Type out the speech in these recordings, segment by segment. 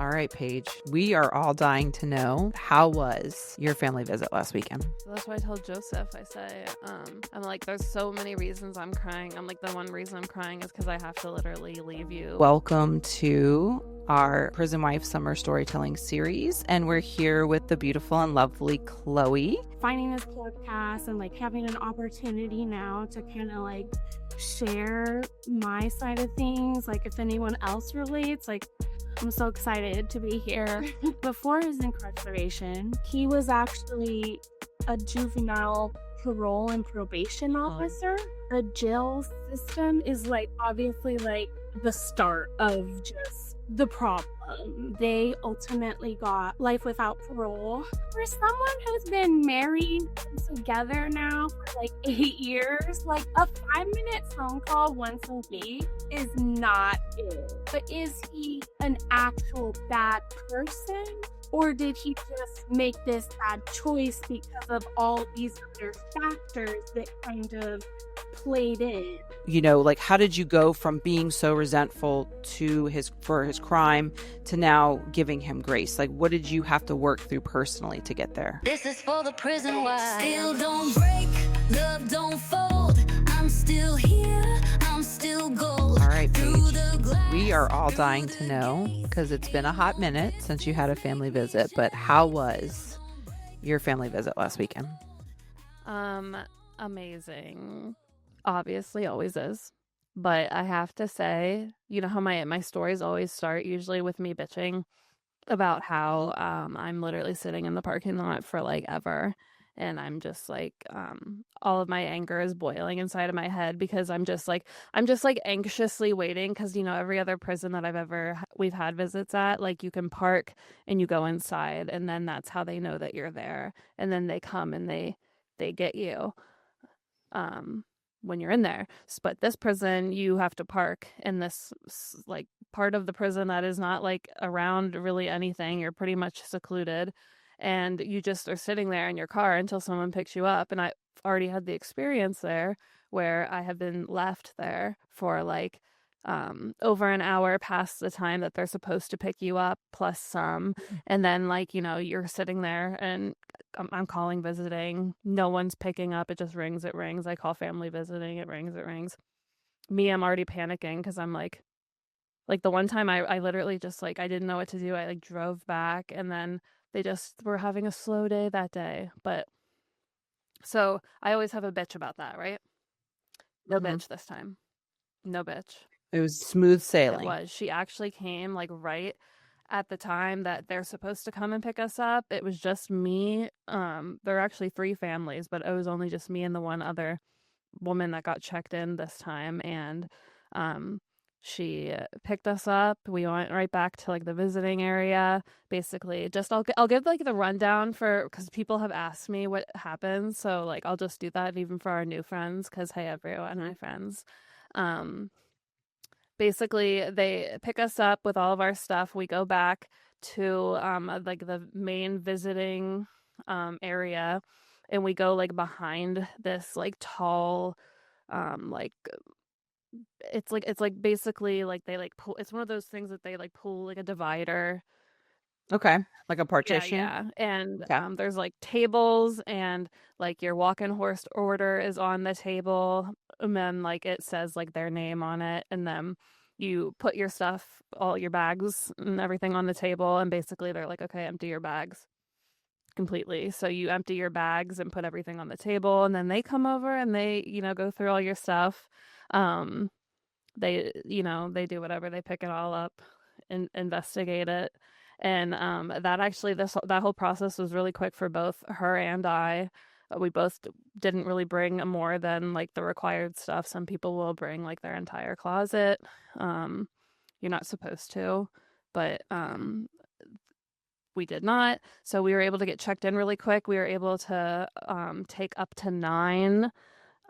All right, Paige, we are all dying to know, how was your family visit last weekend? So that's why I told Joseph, I say, I'm like, there's so many reasons I'm crying. I'm like, the one reason I'm crying is because I have to literally leave you. Welcome to our Prison Wife Summer Storytelling series, and we're here with the beautiful and lovely Chloe. Finding this podcast and like having an opportunity now to kind of like share my side of things, like if anyone else relates, like I'm so excited to be here. Before his incarceration, he was actually a juvenile parole and probation officer. The jail system is like obviously like the start of just the problem. They ultimately got life without parole. For someone who's been married and together now for like 8 years, like a 5-minute phone call once a week is not it. But is he an actual bad person? Or did he just make this bad choice because of all these other factors that kind of played in? You know, like, how did you go from being so resentful for his crime to now giving him grace? Like, what did you have to work through personally to get there? This is for the prison wife. Still don't break, love don't fold. I'm still here, I'm still gold. All right, Paige, we are all dying to know, because it's been a hot minute since you had a family visit, but how was your family visit last weekend? Amazing. Obviously always is. But I have to say, you know how my stories always start usually with me bitching about how I'm literally sitting in the parking lot for like ever. And I'm just like, all of my anger is boiling inside of my head because I'm just like anxiously waiting because, you know, every other prison that we've had visits at, like you can park and you go inside and then that's how they know that you're there. And then they come and they get you when you're in there. But this prison, you have to park in this like part of the prison that is not like around really anything. You're pretty much secluded. And you just are sitting there in your car until someone picks you up. And I've already had the experience there where I have been left there for like over an hour past the time that they're supposed to pick you up, plus some. And then like, you know, you're sitting there and I'm calling visiting. No one's picking up. It just rings. It rings. I call family visiting. It rings. It rings. Me, I'm already panicking because I'm like the one time I literally just like, I didn't know what to do. I like drove back and then they just were having a slow day that day. But so I always have a bitch about that, right? No bitch this time. No bitch. It was smooth sailing. It was. She actually came like right at the time that they're supposed to come and pick us up. It was just me. There are actually 3 families, but it was only just me and the one other woman that got checked in this time. And she picked us up. We went right back to like the visiting area. Basically, just I'll give like the rundown because people have asked me what happened. So like I'll just do that even for our new friends because hey everyone, hi friends. Basically, they pick us up with all of our stuff. We go back to like the main visiting area, and we go like behind this like tall like it's like basically like they like pull. It's one of those things that they like pull like a divider. Okay, like a partition. Yeah. And okay. There's like tables and like your walk-in horse order is on the table, and then like it says like their name on it, and then you put your stuff, all your bags and everything on the table, and basically they're like, okay, empty your bags completely. So you empty your bags and put everything on the table, and then they come over and they, you know, go through all your stuff. They, you know, they do whatever, they pick it all up and investigate it. And that actually, that whole process was really quick for both her and I. We both didn't really bring more than like the required stuff. Some people will bring like their entire closet. You're not supposed to, but we did not. So we were able to get checked in really quick. We were able to take up to 9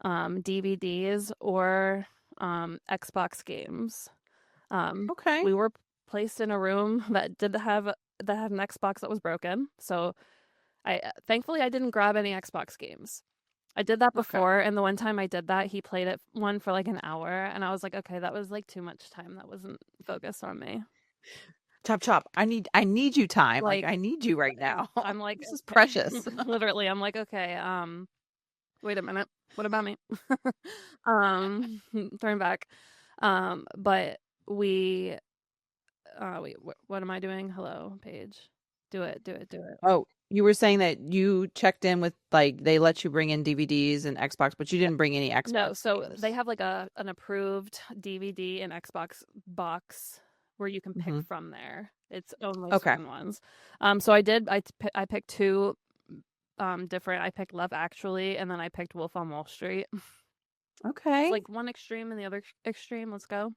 DVDs or Xbox games. Okay. We were placed in a room that had an Xbox that was broken. So thankfully I didn't grab any Xbox games. I did that before, and the one time I did that, he played one for like an hour, and I was like, okay, that was like too much time. That wasn't focused on me. Chop. I need you time. Like, Like, I need you right now. I'm like, this is okay. precious. Literally, I'm like, okay, wait a minute. What about me? Turn back. But we, wait, what am I doing? Hello, Paige. Do it. Oh, you were saying that you checked in with, like, they let you bring in DVDs and Xbox, but you didn't bring any Xbox No, so games. they have like an approved DVD and Xbox box where you can pick from there. It's only Okay. certain ones. So I did. I picked two different. I picked Love Actually, and then I picked Wolf on Wall Street. Okay. It's like one extreme and the other extreme. Let's go.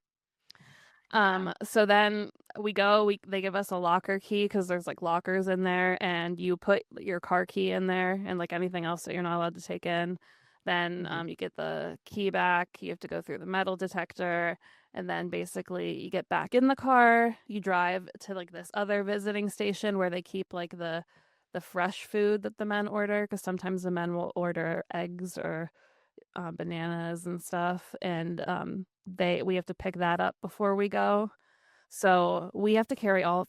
So then we go. They give us a locker key because there's like lockers in there, and you put your car key in there and like anything else that you're not allowed to take in. Then you get the key back. You have to go through the metal detector, and then basically you get back in the car. You drive to like this other visiting station where they keep like the fresh food that the men order, because sometimes the men will order eggs or bananas and stuff, and we have to pick that up before we go. So we have to carry all of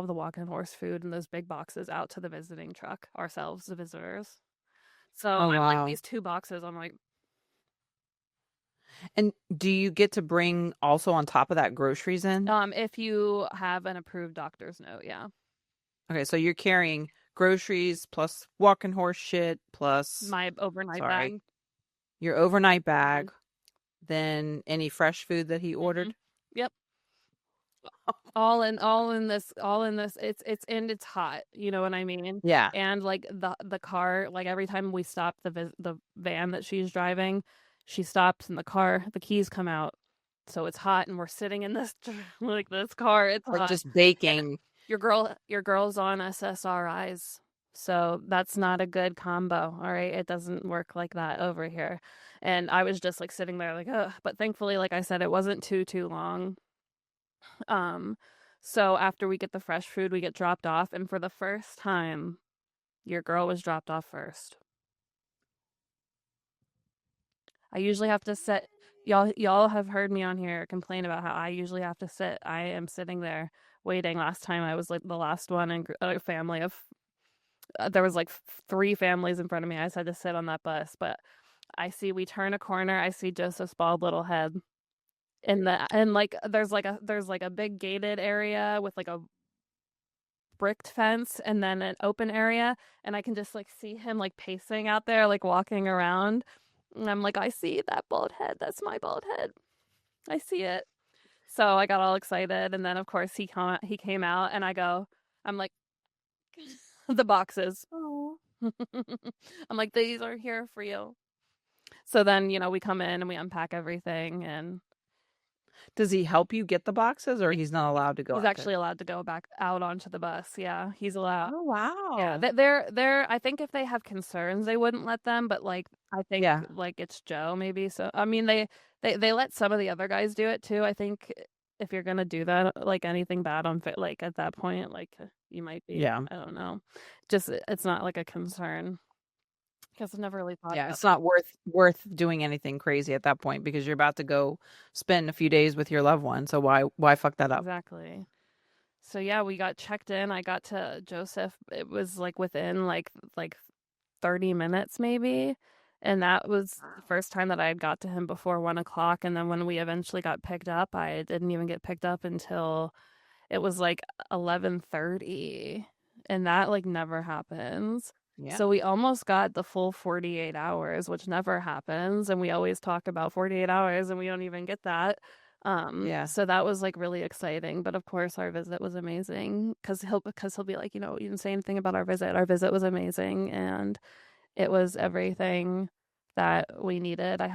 the walk-in horse food in those big boxes out to the visiting truck ourselves, the visitors. So I'm like, these 2 boxes, I'm like. And do you get to bring also on top of that groceries in? If you have an approved doctor's note, yeah. Okay, so you're carrying groceries plus walking horse shit plus my overnight bag. Your overnight bag, then any fresh food that he ordered. Yep. all in this. It's hot. You know what I mean? Yeah. And like the car, like every time we stop the van that she's driving, she stops in the car. The keys come out, so it's hot, and we're sitting in this like this car. It's like hot. Just baking. And your girl's on SSRIs. So that's not a good combo, all right? It doesn't work like that over here. And I was just like sitting there like, ugh. But thankfully, like I said, it wasn't too long. So after we get the fresh food, we get dropped off. And for the first time, your girl was dropped off first. I usually have to sit. Y'all have heard me on here complain about how I usually have to sit. I am sitting there waiting. Last time I was like the last one in a family of there was like 3 families in front of me. I just had to sit on that bus, but we turn a corner. I see Joseph's bald little head and like there's like a big gated area with like a bricked fence and then an open area, and I can just like see him like pacing out there, like walking around, and I'm like, I see that bald head. That's my bald head. I see it. So I got all excited, and then of course he came out, and I'm like, the boxes. Oh. I'm like, these are here for you. So then, we come in and we unpack everything. And does he help you get the boxes, or he's not allowed to go? He's actually allowed to go back out onto the bus. Yeah, he's allowed. Oh wow. Yeah, they're. I think if they have concerns, they wouldn't let them. But like, I think like it's Joe maybe. So I mean, they let some of the other guys do it too. I think if you're gonna do that, like anything bad on like at that point, like you might be. Yeah. I don't know. Just it's not like a concern. Because I've never really thought. Yeah, it's not worth doing anything crazy at that point because you're about to go spend a few days with your loved one. So why fuck that up? Exactly. So yeah, we got checked in. I got to Joseph. It was like within like 30 minutes maybe. And that was the first time that I had got to him before 1 o'clock. And then when we eventually got picked up, I didn't even get picked up until it was like 11:30. And that like never happens. Yeah. So we almost got the full 48 hours, which never happens. And we always talk about 48 hours and we don't even get that. So that was like really exciting. But of course, our visit was amazing because he'll be like, you didn't say anything about our visit. Our visit was amazing. And it was everything that we needed. I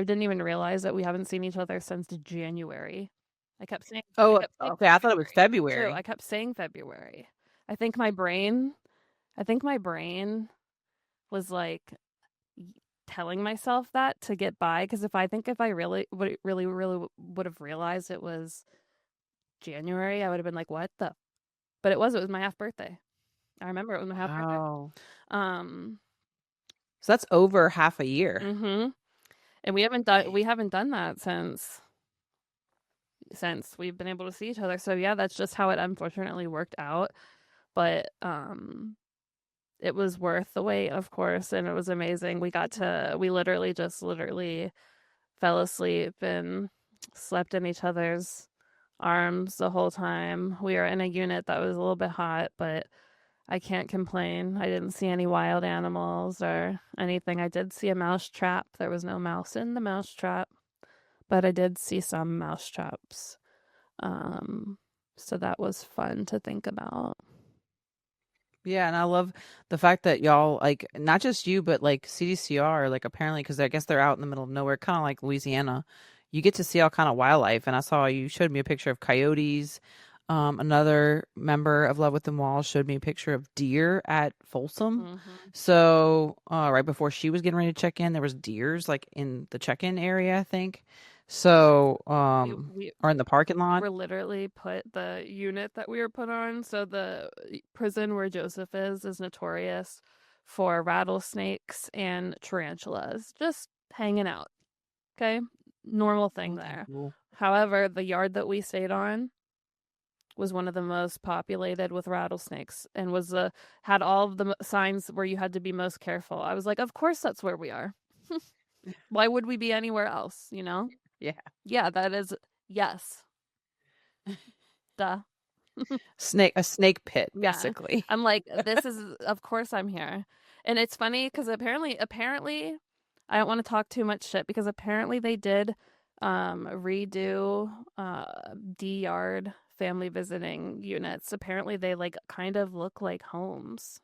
didn't even realize that we haven't seen each other since January. I kept saying, okay. I thought it was February. True, I kept saying February. I think my brain was like telling myself that to get by. Because if I really would have realized it was January, I would have been like, what the? But it was my half birthday. I remember it was my half birthday. So that's over half a year. Mm-hmm. And we haven't done that since since we've been able to see each other. So yeah, that's just how it unfortunately worked out. But it was worth the wait, of course, and it was amazing. We literally fell asleep and slept in each other's arms the whole time. We were in a unit that was a little bit hot, but I can't complain. I didn't see any wild animals or anything. I did see a mouse trap. There was no mouse in the mouse trap, but I did see some mouse traps. So that was fun to think about. Yeah, and I love the fact that y'all, like, not just you, but like CDCR, like apparently, because I guess they're out in the middle of nowhere, kind of like Louisiana. You get to see all kind of wildlife, and I saw you showed me a picture of coyotes. Another member of Love Within Walls showed me a picture of deer at Folsom. So right before she was getting ready to check in, there was deers like in the check-in area, I think. So or in the parking lot. We're literally the unit that we were put on. So the prison where Joseph is notorious for rattlesnakes and tarantulas just hanging out. Okay, normal thing there. Cool. However, the yard that we stayed on was one of the most populated with rattlesnakes and had all of the signs where you had to be most careful. I was like, of course that's where we are. Why would we be anywhere else, you know? Yeah, that is, yes. Duh. A snake pit, basically. Yeah. I'm like, this is, of course I'm here. And it's funny because apparently, I don't want to talk too much shit because apparently they did redo D-yard family visiting units. Apparently they like kind of look like homes.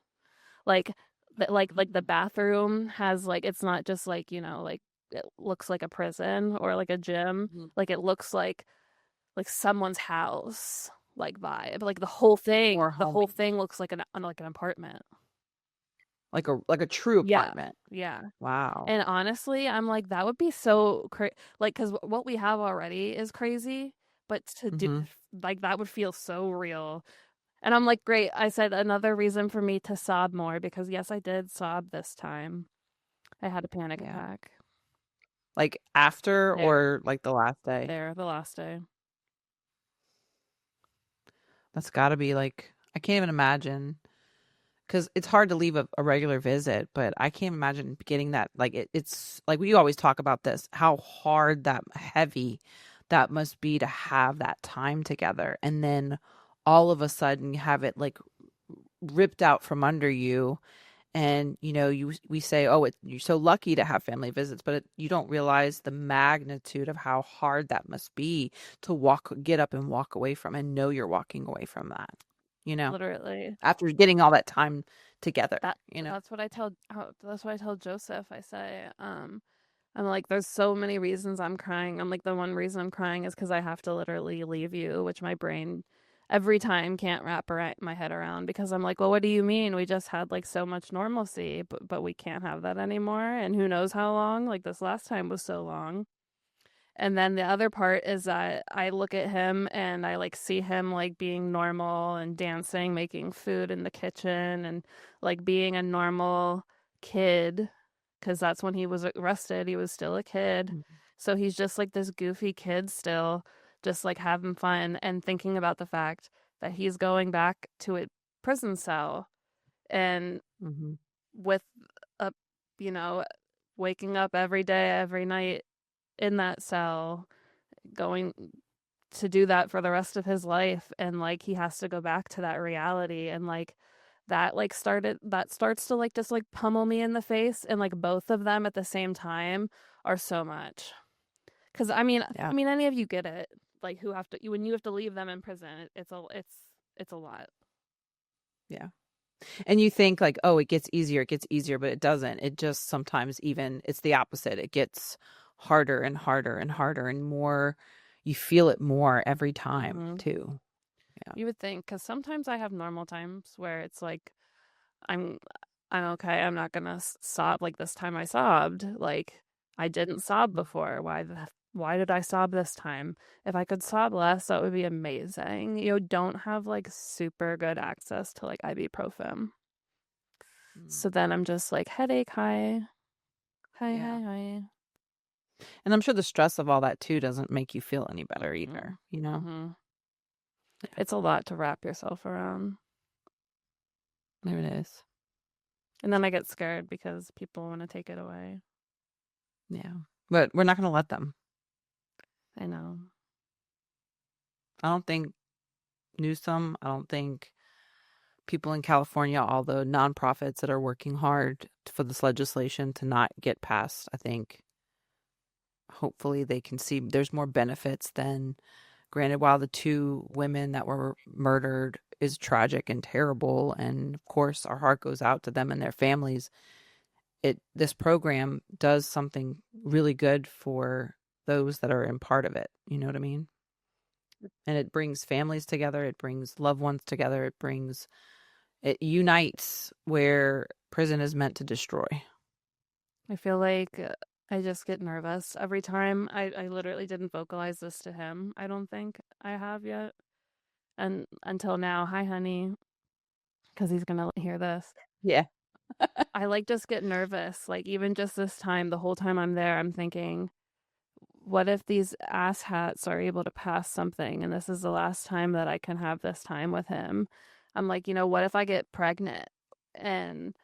Like the bathroom has like, it's not just like, you know, like it looks like a prison or like a gym. Like it looks like someone's house like vibe. Like the whole thing looks like an apartment. Like a true apartment. Yeah. Wow. And honestly, I'm like, that would be so like, because what we have already is crazy, but to do like that would feel so real. And I'm like, great. I said another reason for me to sob more because yes, I did sob this time. I had a panic attack. Like after or like the last day? The last day. That's got to be like, I can't even imagine. Because it's hard to leave a regular visit, but I can't imagine getting that. Like it's like we always talk about this, how hard, that heavy that must be to have that time together. And then all of a sudden you have it like ripped out from under you. And, you know, we say, oh, you're so lucky to have family visits, but you don't realize the magnitude of how hard that must be to get up and walk away from and know you're walking away from that, you know, literally after getting all that time together, you know. That's what I tell Joseph. I say, I'm like, there's so many reasons I'm crying. I'm like, the one reason I'm crying is because I have to literally leave you, which my brain every time can't wrap my head around because I'm like, well, what do you mean? We just had like so much normalcy, but we can't have that anymore. And who knows how long? Like this last time was so long. And then the other part is that I look at him and I like see him like being normal and dancing, making food in the kitchen and like being a normal kid because that's when he was arrested. He was still a kid. So he's just like this goofy kid still, just like having fun and thinking about the fact that he's going back to a prison cell and with a, you know, waking up every day, every night in that cell, going to do that for the rest of his life. And like, he has to go back to that reality. And like, that starts to like, just like pummel me in the face. And like both of them at the same time are so much. Cause I mean, any of you get it. Like when you have to leave them in prison, it's a lot. Yeah. And you think like, oh, it gets easier, but it doesn't. It just sometimes it's the opposite. It gets harder and harder and harder and more, you feel it more every time too. Yeah. You would think, because sometimes I have normal times where it's like, I'm okay. I'm not going to sob like this time I sobbed. Like I didn't sob before. Why did I sob this time? If I could sob less, that would be amazing. You don't have like super good access to like ibuprofen. So then I'm just like, headache, hi. And I'm sure the stress of all that too doesn't make you feel any better either, you know? Mm-hmm. It's a lot to wrap yourself around. There it is. And then I get scared because people want to take it away. Yeah. But we're not going to let them. I know. I don't think Newsom, I don't think people in California, all the nonprofits that are working hard for this legislation to not get passed, I think hopefully they can see there's more benefits than, granted, while the 2 women that were murdered is tragic and terrible, and of course our heart goes out to them and their families, this program does something really good for those that are in part of it. You know what I mean? And it brings families together. It brings loved ones together. It unites where prison is meant to destroy. I feel like I just get nervous every time. I literally didn't vocalize this to him. I don't think I have yet. And until now, hi, honey, because he's going to hear this. Yeah. I like just get nervous. Like even just this time, the whole time I'm there, I'm thinking, what if these asshats are able to pass something and this is the last time that I can have this time with him? I'm like, what if I get pregnant and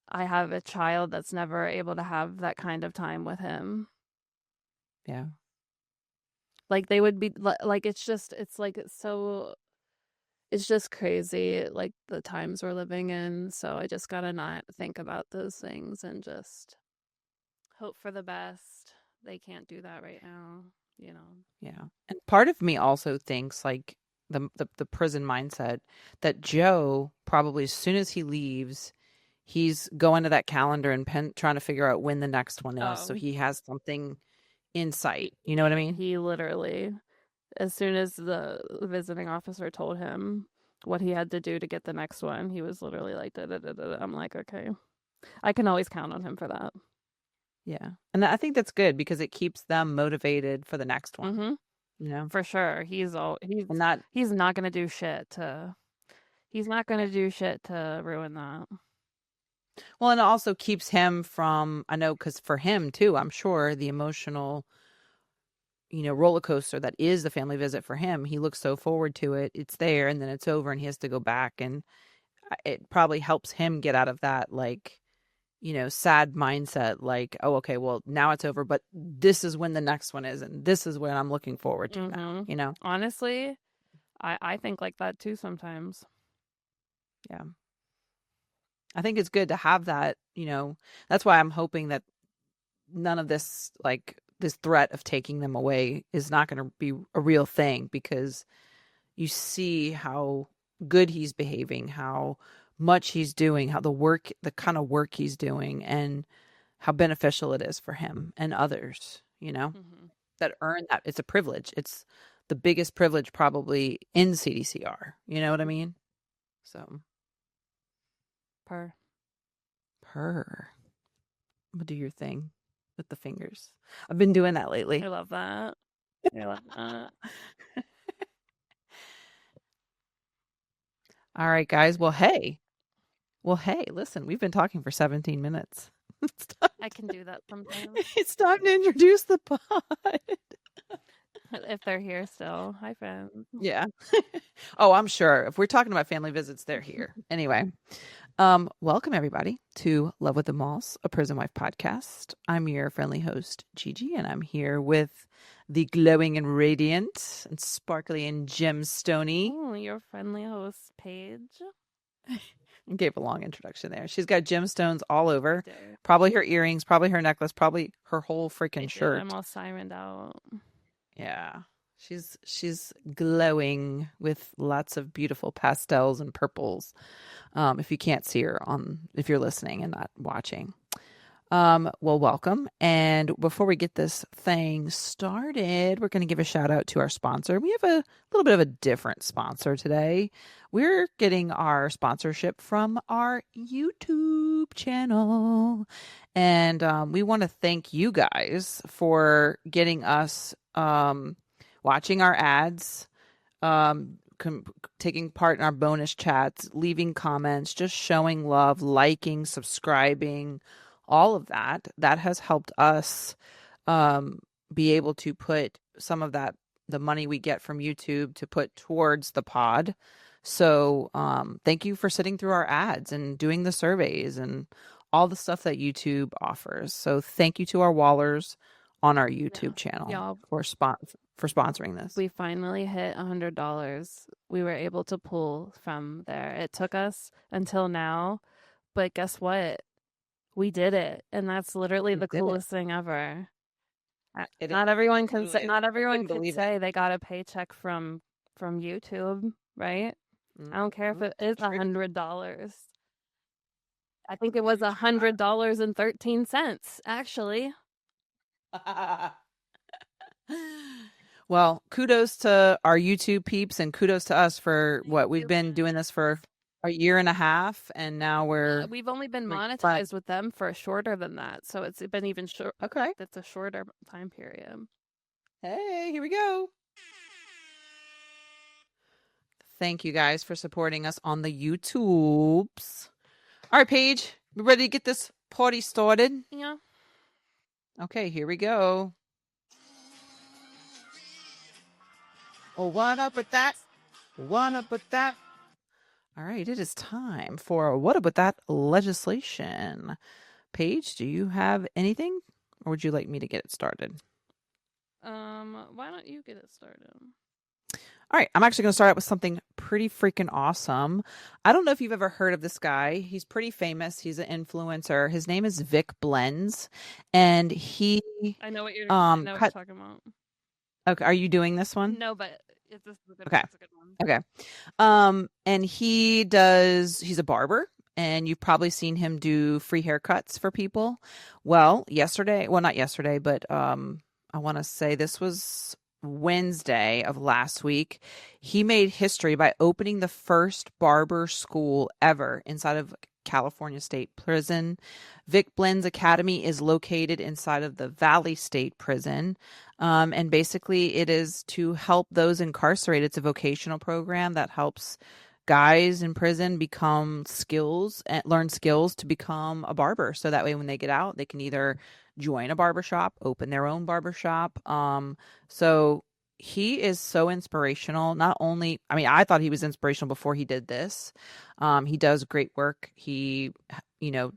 I have a child that's never able to have that kind of time with him? Yeah. Like they would be like, it's just crazy, like the times we're living in. So I just gotta not think about those things and just hope for the best. They can't do that right now, Yeah. And part of me also thinks, like, the prison mindset that Joe probably, as soon as he leaves, he's going to that calendar and trying to figure out when the next one is, so he has something in sight. You know what I mean? He literally, as soon as the visiting officer told him what he had to do to get the next one, he was literally like, da, da, da, da. I'm like, okay, I can always count on him for that. Yeah. And I think that's good because it keeps them motivated for the next one. Mm-hmm. For sure. He's not going to do shit to ruin that. Well, and it also keeps him from, I know, because for him too, I'm sure the emotional, roller coaster that is the family visit for him, he looks so forward to it. It's there and then it's over and he has to go back. And it probably helps him get out of that, like, sad mindset, like, oh, okay, well, now it's over, but this is when the next one is, and this is what I'm looking forward to now, Honestly, I think like that too sometimes. Yeah. I think it's good to have that, that's why I'm hoping that none of this, like, this threat of taking them away is not going to be a real thing, because you see how good he's behaving, how much he's doing, how the kind of work he's doing, and how beneficial it is for him and others, that earn that. It's a privilege. It's the biggest privilege probably in CDCR. You know what I mean? So. Purr. But do your thing with the fingers. I've been doing that lately. I love that. All right, guys. Well, hey, listen, we've been talking for 17 minutes. I can do that sometimes. It's time to introduce the pod. If they're here still. Hi, friends. Yeah. Oh, I'm sure. If we're talking about family visits, they're here. Anyway, welcome everybody to Love with the Moss, a Prison Wife podcast. I'm your friendly host, Gigi, and I'm here with the glowing and radiant and sparkly and gemstony. Oh, your friendly host, Paige. I gave a long introduction there. She's got gemstones all over. Probably her earrings, probably her necklace, probably her whole freaking shirt. I'm all sirened out. Yeah. She's glowing with lots of beautiful pastels and purples. If you can't see her if you're listening and not watching. Well, welcome. And before we get this thing started, we're going to give a shout out to our sponsor. We have a little bit of a different sponsor today. We're getting our sponsorship from our YouTube channel. And we want to thank you guys for getting us watching our ads, taking part in our bonus chats, leaving comments, just showing love, liking, subscribing, all of that. That has helped us be able to put some of the money we get from YouTube to put towards the pod. So thank you for sitting through our ads and doing the surveys and all the stuff that YouTube offers. So thank you to our Wallers on our YouTube channel Y'all, for sponsoring this. we finally hit $100. We were able to pull from there. It took us until now, but guess what? We did it, and that's literally the coolest thing ever. Not everyone can say. Not everyone can say they got a paycheck from YouTube, right? I don't care if it is $100. I think it was $100.13, actually. Well, kudos to our YouTube peeps and kudos to us for what we've been doing this for a year and a half, and now we've only been monetized with them for shorter than that, so it's been even short. Okay, that's a shorter time period. Hey, here we go. Thank you guys for supporting us on the YouTubes. All right, Paige, we ready to get this party started? Yeah. Okay, here we go. Oh, what up with that? What up with that? All right, it is time for what up with that legislation. Paige, do you have anything, or would you like me to get it started? Why don't you get it started? All right, I'm actually going to start out with something pretty freaking awesome. I don't know if you've ever heard of this guy. He's pretty famous. He's an influencer. His name is Vic Blends, and he. I know what you're talking about. Okay, are you doing this one? No, but this is a good okay. One. It's a good one. Okay. And he's a barber, and you've probably seen him do free haircuts for people. Well, not yesterday, but I want to say this was Wednesday of last week. He made history by opening the first barber school ever inside of California State Prison. Vic Blends Academy is located inside of the Valley State Prison. And basically it is to help those incarcerated. It's a vocational program that helps guys in prison learn skills to become a barber. So that way when they get out, they can either join a barbershop, open their own barbershop. So he is so inspirational. Not only, I thought he was inspirational before he did this. He does great work. He,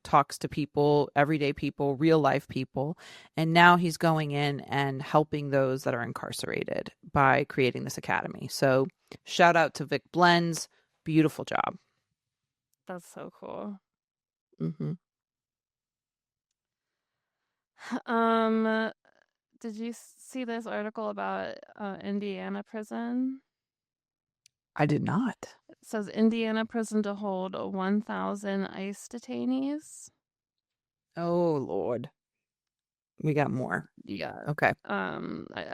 talks to people, everyday people, real life people. And now he's going in and helping those that are incarcerated by creating this academy. So shout out to Vic Blends. Beautiful job. That's so cool. Mm-hmm. Did you see this article about Indiana prison? I did not. It says Indiana prison to hold 1,000 ICE detainees. Oh Lord, we got more. Yeah. Okay. I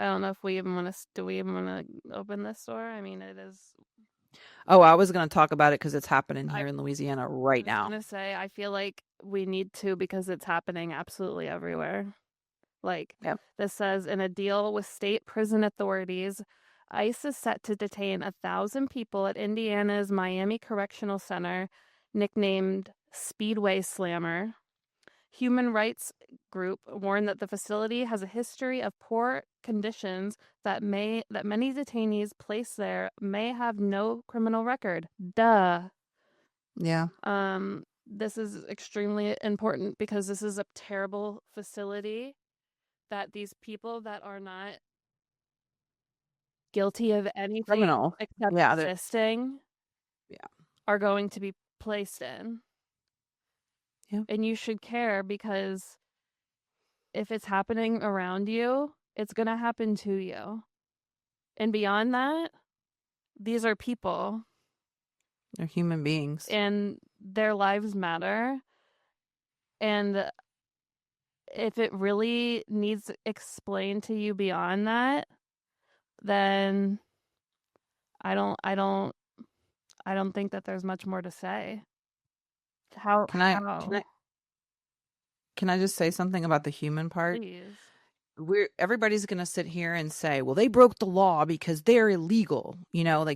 don't know if we even want to. Do we even want to open this door? I mean, it is. Oh, I was going to talk about it because it's happening here in Louisiana right now. I was going to say, I feel like we need to because it's happening absolutely everywhere. This says, in a deal with state prison authorities, ICE is set to detain 1,000 people at Indiana's Miami Correctional Center, nicknamed Speedway Slammer. Human rights group warned that the facility has a history of poor conditions that many detainees placed there may have no criminal record. Duh. Yeah. This is extremely important because this is a terrible facility that these people that are not guilty of anything criminal except resisting are going to be placed in. Yeah. And you should care because if it's happening around you, it's going to happen to you. And beyond that, these are people. They're human beings. And their lives matter. And if it really needs explained to you beyond that, then I don't think that there's much more to say. Can I just say something about the human part? Please. Everybody's going to sit here and say, well, they broke the law because they're illegal.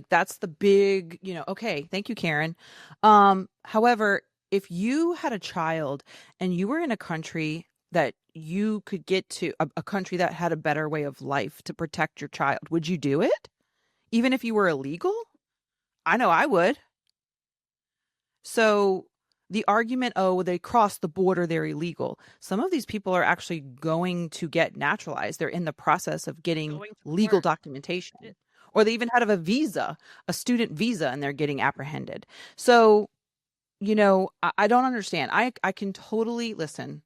That's the big, okay. Thank you, Karen. However, if you had a child and you were in a country that you could get to a country that had a better way of life to protect your child, would you do it? Even if you were illegal? I know I would. So the argument, oh, they crossed the border, they're illegal. Some of these people are actually going to get naturalized. They're in the process of getting legal documentation. Or they even have a visa, a student visa, and they're getting apprehended. So, I don't understand. I can totally listen.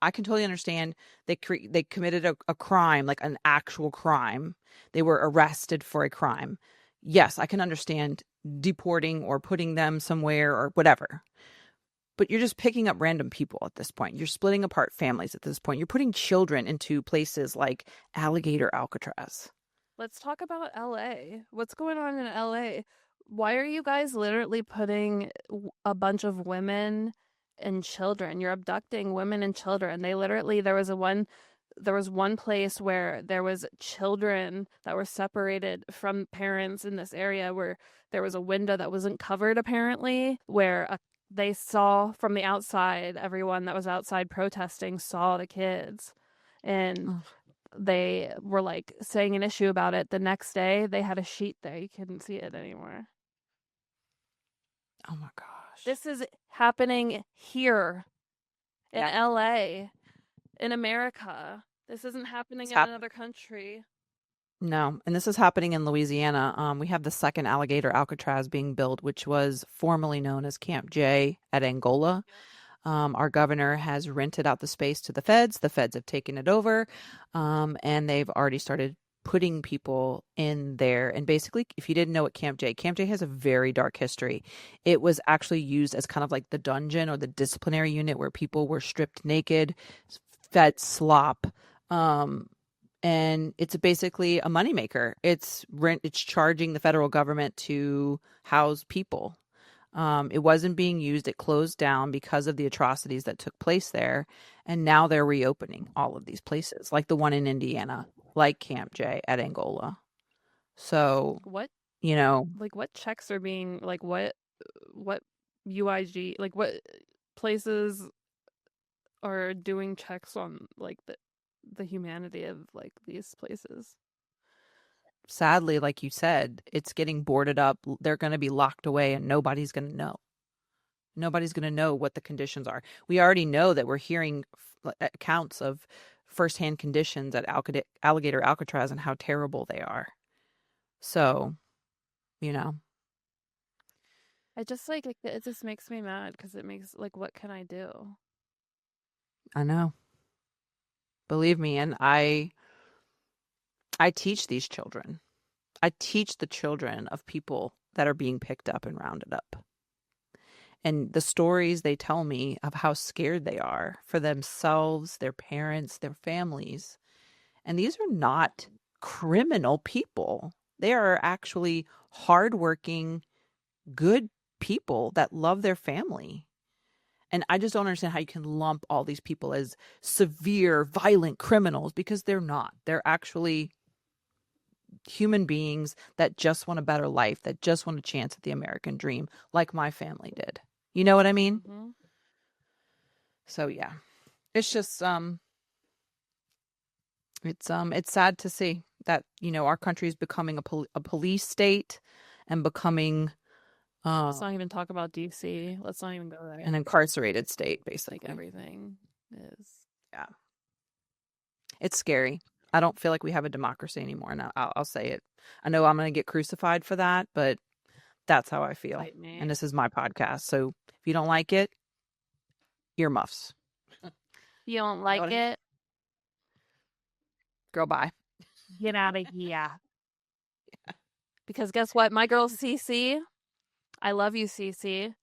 I can totally understand they committed a crime, like an actual crime. They were arrested for a crime. Yes, I can understand deporting or putting them somewhere or whatever. But you're just picking up random people at this point. You're splitting apart families at this point. You're putting children into places like Alligator Alcatraz. Let's talk about LA. What's going on in LA? Why are you guys literally putting a bunch of women and children? You're abducting women and children. They literally, there was one place where there was children that were separated from parents in this area, where there was a window that wasn't covered apparently, where they saw from the outside, everyone that was outside protesting saw the kids, and they were like saying an issue about it. The next day they had a sheet there, you couldn't see it anymore. Oh my gosh. This is happening here in LA, in America. This isn't happening in another country. No, and this is happening in Louisiana. We have the second Alligator Alcatraz being built, which was formerly known as Camp J at Angola. Our governor has rented out the space to the feds. The feds have taken it over, and they've already started putting people in there. And basically, if you didn't know what Camp J has a very dark history. It was actually used as kind of like the dungeon or the disciplinary unit where people were stripped naked, fed slop, and it's basically a moneymaker. It's charging the federal government to house people. It wasn't being used. It closed down because of the atrocities that took place there. And now they're reopening all of these places, like the one in Indiana, like Camp J at Angola. So, what, like what checks are being, like what UIG, like what places are doing checks on like the humanity of like these places? Sadly, like you said, it's getting boarded up. They're going to be locked away and nobody's going to know. Nobody's going to know what the conditions are. We already know that we're hearing accounts of firsthand conditions at Alligator Alcatraz and how terrible they are. So, I just it just makes me mad because it makes what can I do? I know. Believe me, and I teach these children. I teach the children of people that are being picked up and rounded up. And the stories they tell me of how scared they are for themselves, their parents, their families. And these are not criminal people. They are actually hardworking, good people that love their family. And I just don't understand how you can lump all these people as severe, violent criminals, because they're not. They're actually human beings that just want a better life, that just want a chance at the American dream, like my family did. You know what I mean? Mm-hmm. So yeah, it's just it's sad to see that our country is becoming a police state and becoming. Let's not even talk about DC. Let's not even go there. An incarcerated state, basically. Everything is. Yeah. It's scary. I don't feel like we have a democracy anymore. And I'll say it. I know I'm going to get crucified for that, but that's how I feel. And this is my podcast. So if you don't like it, earmuffs. You don't like it? Girl, bye. Get out of here. Yeah. Because guess what? My girl, Cece, I love you, Cece.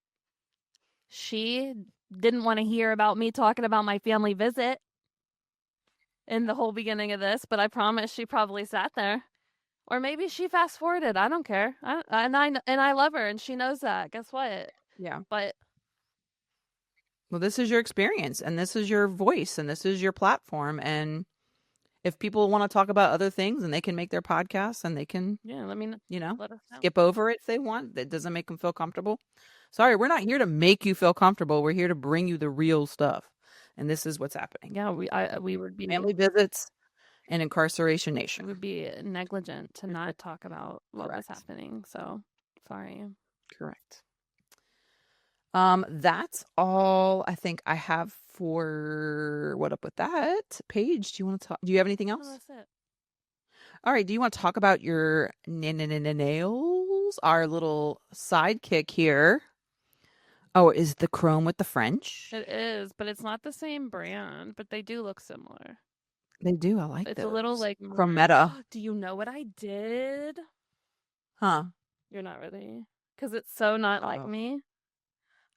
She didn't want to hear about me talking about my family visit in the whole beginning of this, but I promise she probably sat there. Or maybe she fast forwarded. I don't care. I love her, and she knows that. Guess what? Yeah. Well, this is your experience, and this is your voice, and this is your platform. And if people want to talk about other things, and they can make their podcasts, and they can, let us know. Skip over it if they want. That doesn't make them feel comfortable. Sorry, we're not here to make you feel comfortable. We're here to bring you the real stuff. And this is what's happening. Yeah, we would be Family visits and incarceration it nation. would be negligent to not talk about what was Correct. happening. So sorry. Correct. That's all I think I have for What Up With That. Paige, do you want to talk? Do you have anything Oh, else? that's it. All right. Do you want to talk about your nails? Our little sidekick here. Oh, is the chrome with the French? It is, but it's not the same brand, but they do look similar. They do. I like It's those. a little like Chrometa. Do you know what I did? Huh. You're not ready because it's so not like me.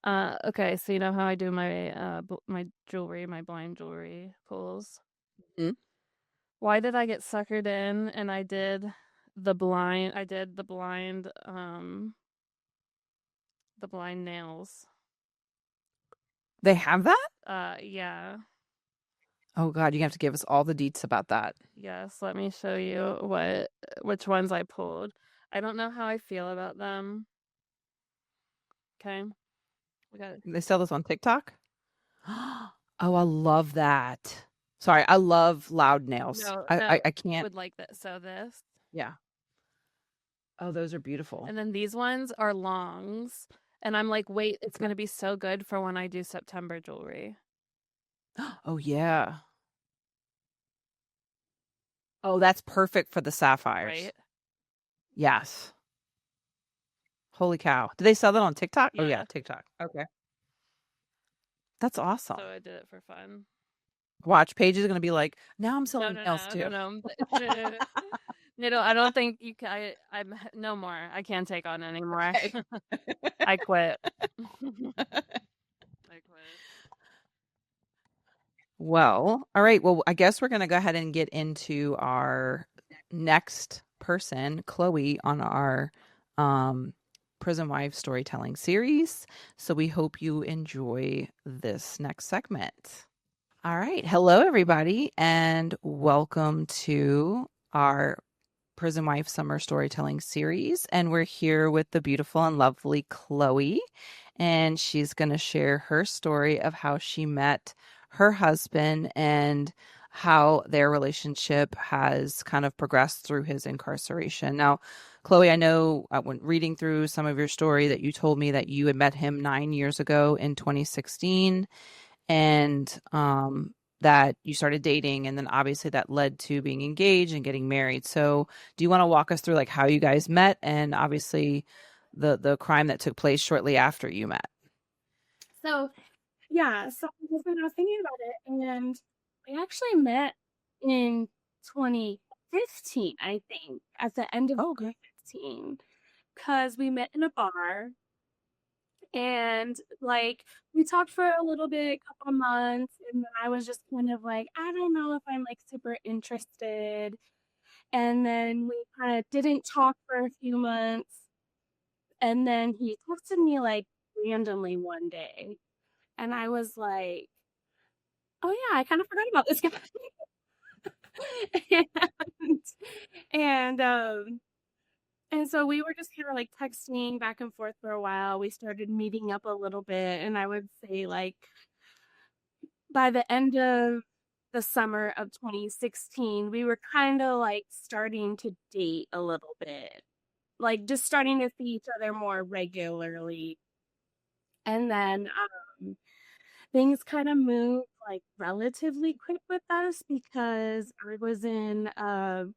Okay, so you know how I do my my jewelry, my blind jewelry pulls. Mhm. Why did I get suckered in and I did the blind nails. They have that? Yeah. Oh God, you have to give us all the deets about that. Yes, let me show you which ones I pulled. I don't know how I feel about them. Okay. We got it. They sell this on TikTok? Oh, I love that. Sorry, I love loud nails. No, I can't. would like this. So this. Yeah. Oh, those are beautiful. And then these ones are longs. And I'm like, wait, it's going to be so good for when I do September jewelry. Oh, yeah. Oh, that's perfect for the sapphires. Right? Yes. Holy cow. Do they sell that on TikTok? Oh, yeah, Yeah. TikTok. Okay. That's awesome. So I did it for fun. Watch, Paige is going to be like, now I'm selling nails too. No. No, I don't think you can. I'm no more. I can't take on anymore. Okay. I quit. I quit. Well, all right. Well, I guess we're going to go ahead and get into our next person, Chloe, on our Prison Wife storytelling series. So we hope you enjoy this next segment. All right. Hello, everybody, and welcome to our Prison Wife Summer Storytelling Series. And we're here with the beautiful and lovely Chloe. And she's going to share her story of how she met her husband and how their relationship has kind of progressed through his incarceration. Now, Chloe, I know when reading through some of your story that you told me that you had met him 9 years ago in 2016. And that you started dating, and then obviously that led to being engaged and getting married. So do you want to walk us through like how you guys met and obviously the crime that took place shortly after you met? So, yeah, so I was thinking about it, and we actually met in 2015, I think, at the end of 2015, because we met in a bar. And like we talked for a little bit, a couple of months, and then I was just kind of like, I don't know if I'm like super interested. And then we kind of didn't talk for a few months. And then he texted me like randomly one day. And I was like, oh yeah, I kind of forgot about this guy. and and so we were just kind of like texting back and forth for a while. We started meeting up a little bit, and I would say like by the end of the summer of 2016, we were kind of like starting to date a little bit, like just starting to see each other more regularly. And then things kind of moved like relatively quick with us because I was in a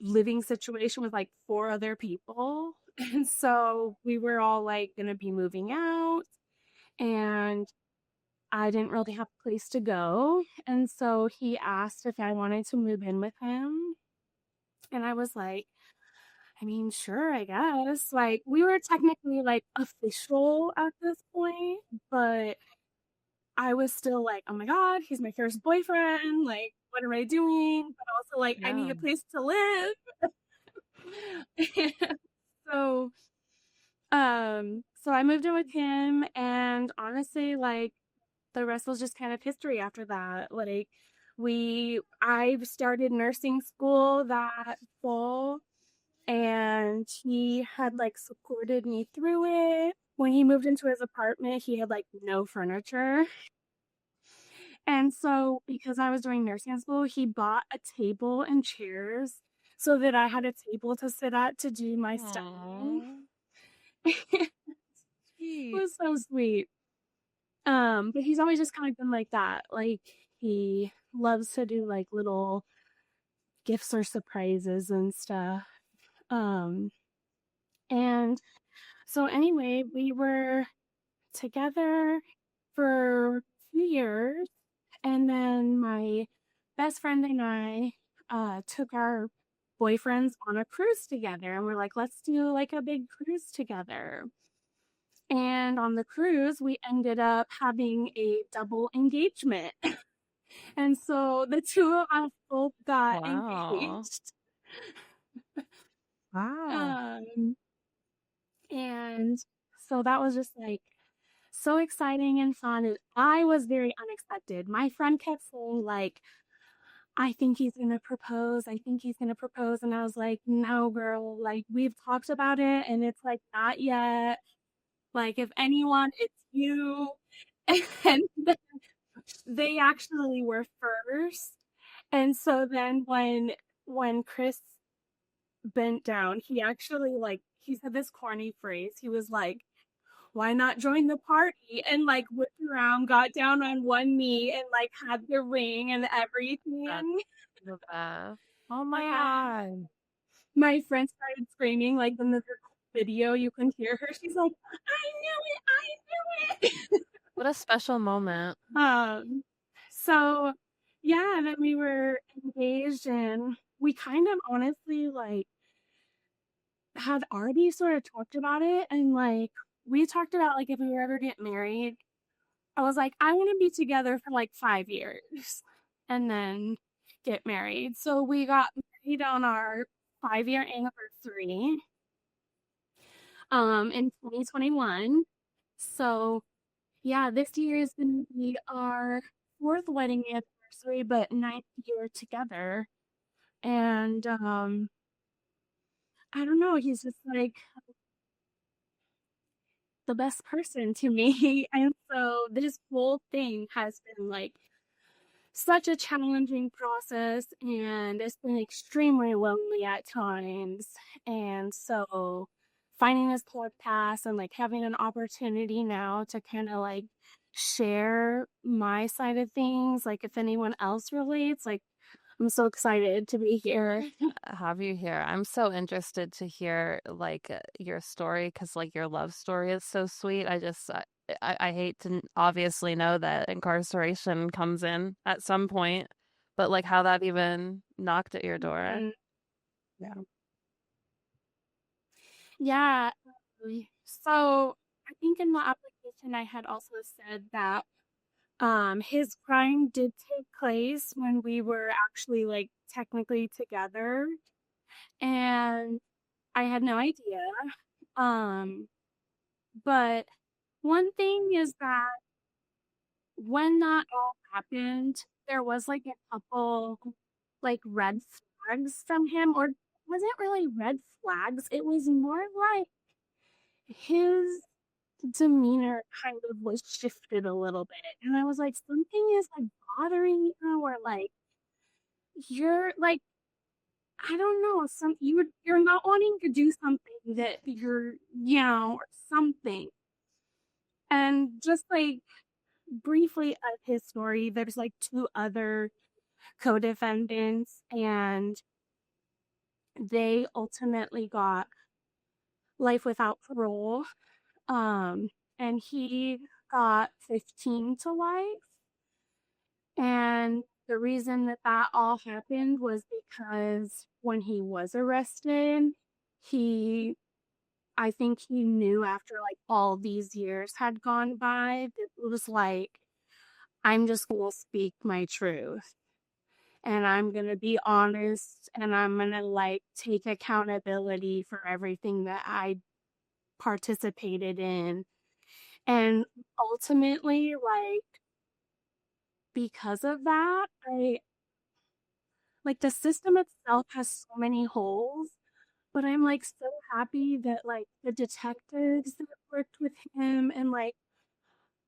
living situation with like 4 other people. And so we were all like going to be moving out, and I didn't really have a place to go. And so he asked if I wanted to move in with him. And I was like, I mean, sure, I guess. Like, we were technically like official at this point, but I was still like, oh my God, he's my first boyfriend. Like, what am I doing? But also, like, I need a place to live. so, so I moved in with him, and honestly, like, the rest was just kind of history after that. Like, I started nursing school that fall, and he had like supported me through it. When he moved into his apartment, he had like no furniture. And so, because I was doing nursing school, he bought a table and chairs so that I had a table to sit at to do my studying. It Sweet. was so sweet. But he's always just kind of been like that. Like, he loves to do like little gifts or surprises and stuff. And so anyway, we were together for a few years, and then my best friend and I took our boyfriends on a cruise together, and we're like, let's do like a big cruise together. And on the cruise, we ended up having a double engagement. And so the two of us both got Wow. engaged. Wow. And so that was just like so exciting and fun. And I was very unexpected. My friend kept saying, like, I think he's going to propose. I think he's going to propose. And I was like, no, girl, like, we've talked about it and it's like, not yet. Like, if anyone, it's you. And then they actually were first. And so then when Chris bent down, he actually like he said this corny phrase. He was like, why not join the party? And like whipped around, got down on one knee and like had the ring and everything. That's the best. Oh my Yeah. God. My friend started screaming like in the video, you can hear her. She's like, I knew it. What a special moment. So yeah, then we were engaged and we kind of honestly like had already sort of talked about it, and like we talked about like if we were ever get married, I was like, I want to be together for like 5 years and then get married. So we got married on our 5-year anniversary in 2021. So yeah, this year is gonna be our fourth wedding anniversary, but ninth year together. And I don't know, he's just like the best person to me. And so this whole thing has been like such a challenging process, and it's been extremely lonely at times. And so finding this podcast and like having an opportunity now to kind of like share my side of things, like if anyone else relates, like I'm so excited to be here. Have you here? I'm so interested to hear like your story because like your love story is so sweet. I hate to obviously know that incarceration comes in at some point, but like how that even knocked at your door. And Yeah. yeah. So I think in the application I had also said that his crime did take place when we were actually like technically together, and I had no idea. Um, but one thing is that when that all happened, there was like a couple like red flags from him, or wasn't really red flags. It was more like his demeanor kind of was shifted a little bit. And I was like, something is like bothering you, or like you're like, I don't know, you're not wanting to do something that you're, or something. And just like briefly of his story, there's like two other co-defendants, and they ultimately got life without parole. And he got 15 to life. And the reason that that all happened was because when he was arrested, I think he knew after like all these years had gone by that it was like, I'm just going to speak my truth and I'm going to be honest and I'm going to like take accountability for everything that I participated in. And ultimately, like, because of that, like the system itself has so many holes, but I'm like so happy that like the detectives that worked with him and like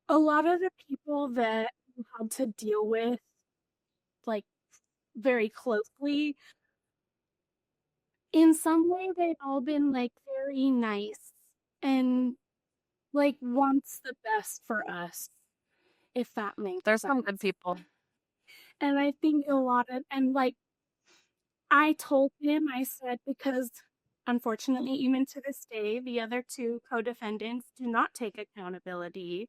a lot of the people that had to deal with, like, very closely. In some way, they've all been, like, very nice and, like, wants the best for us, if that makes There's sense. some good people. And I think a lot of, and like, I told him, I said, because unfortunately, even to this day, the other two co-defendants do not take accountability,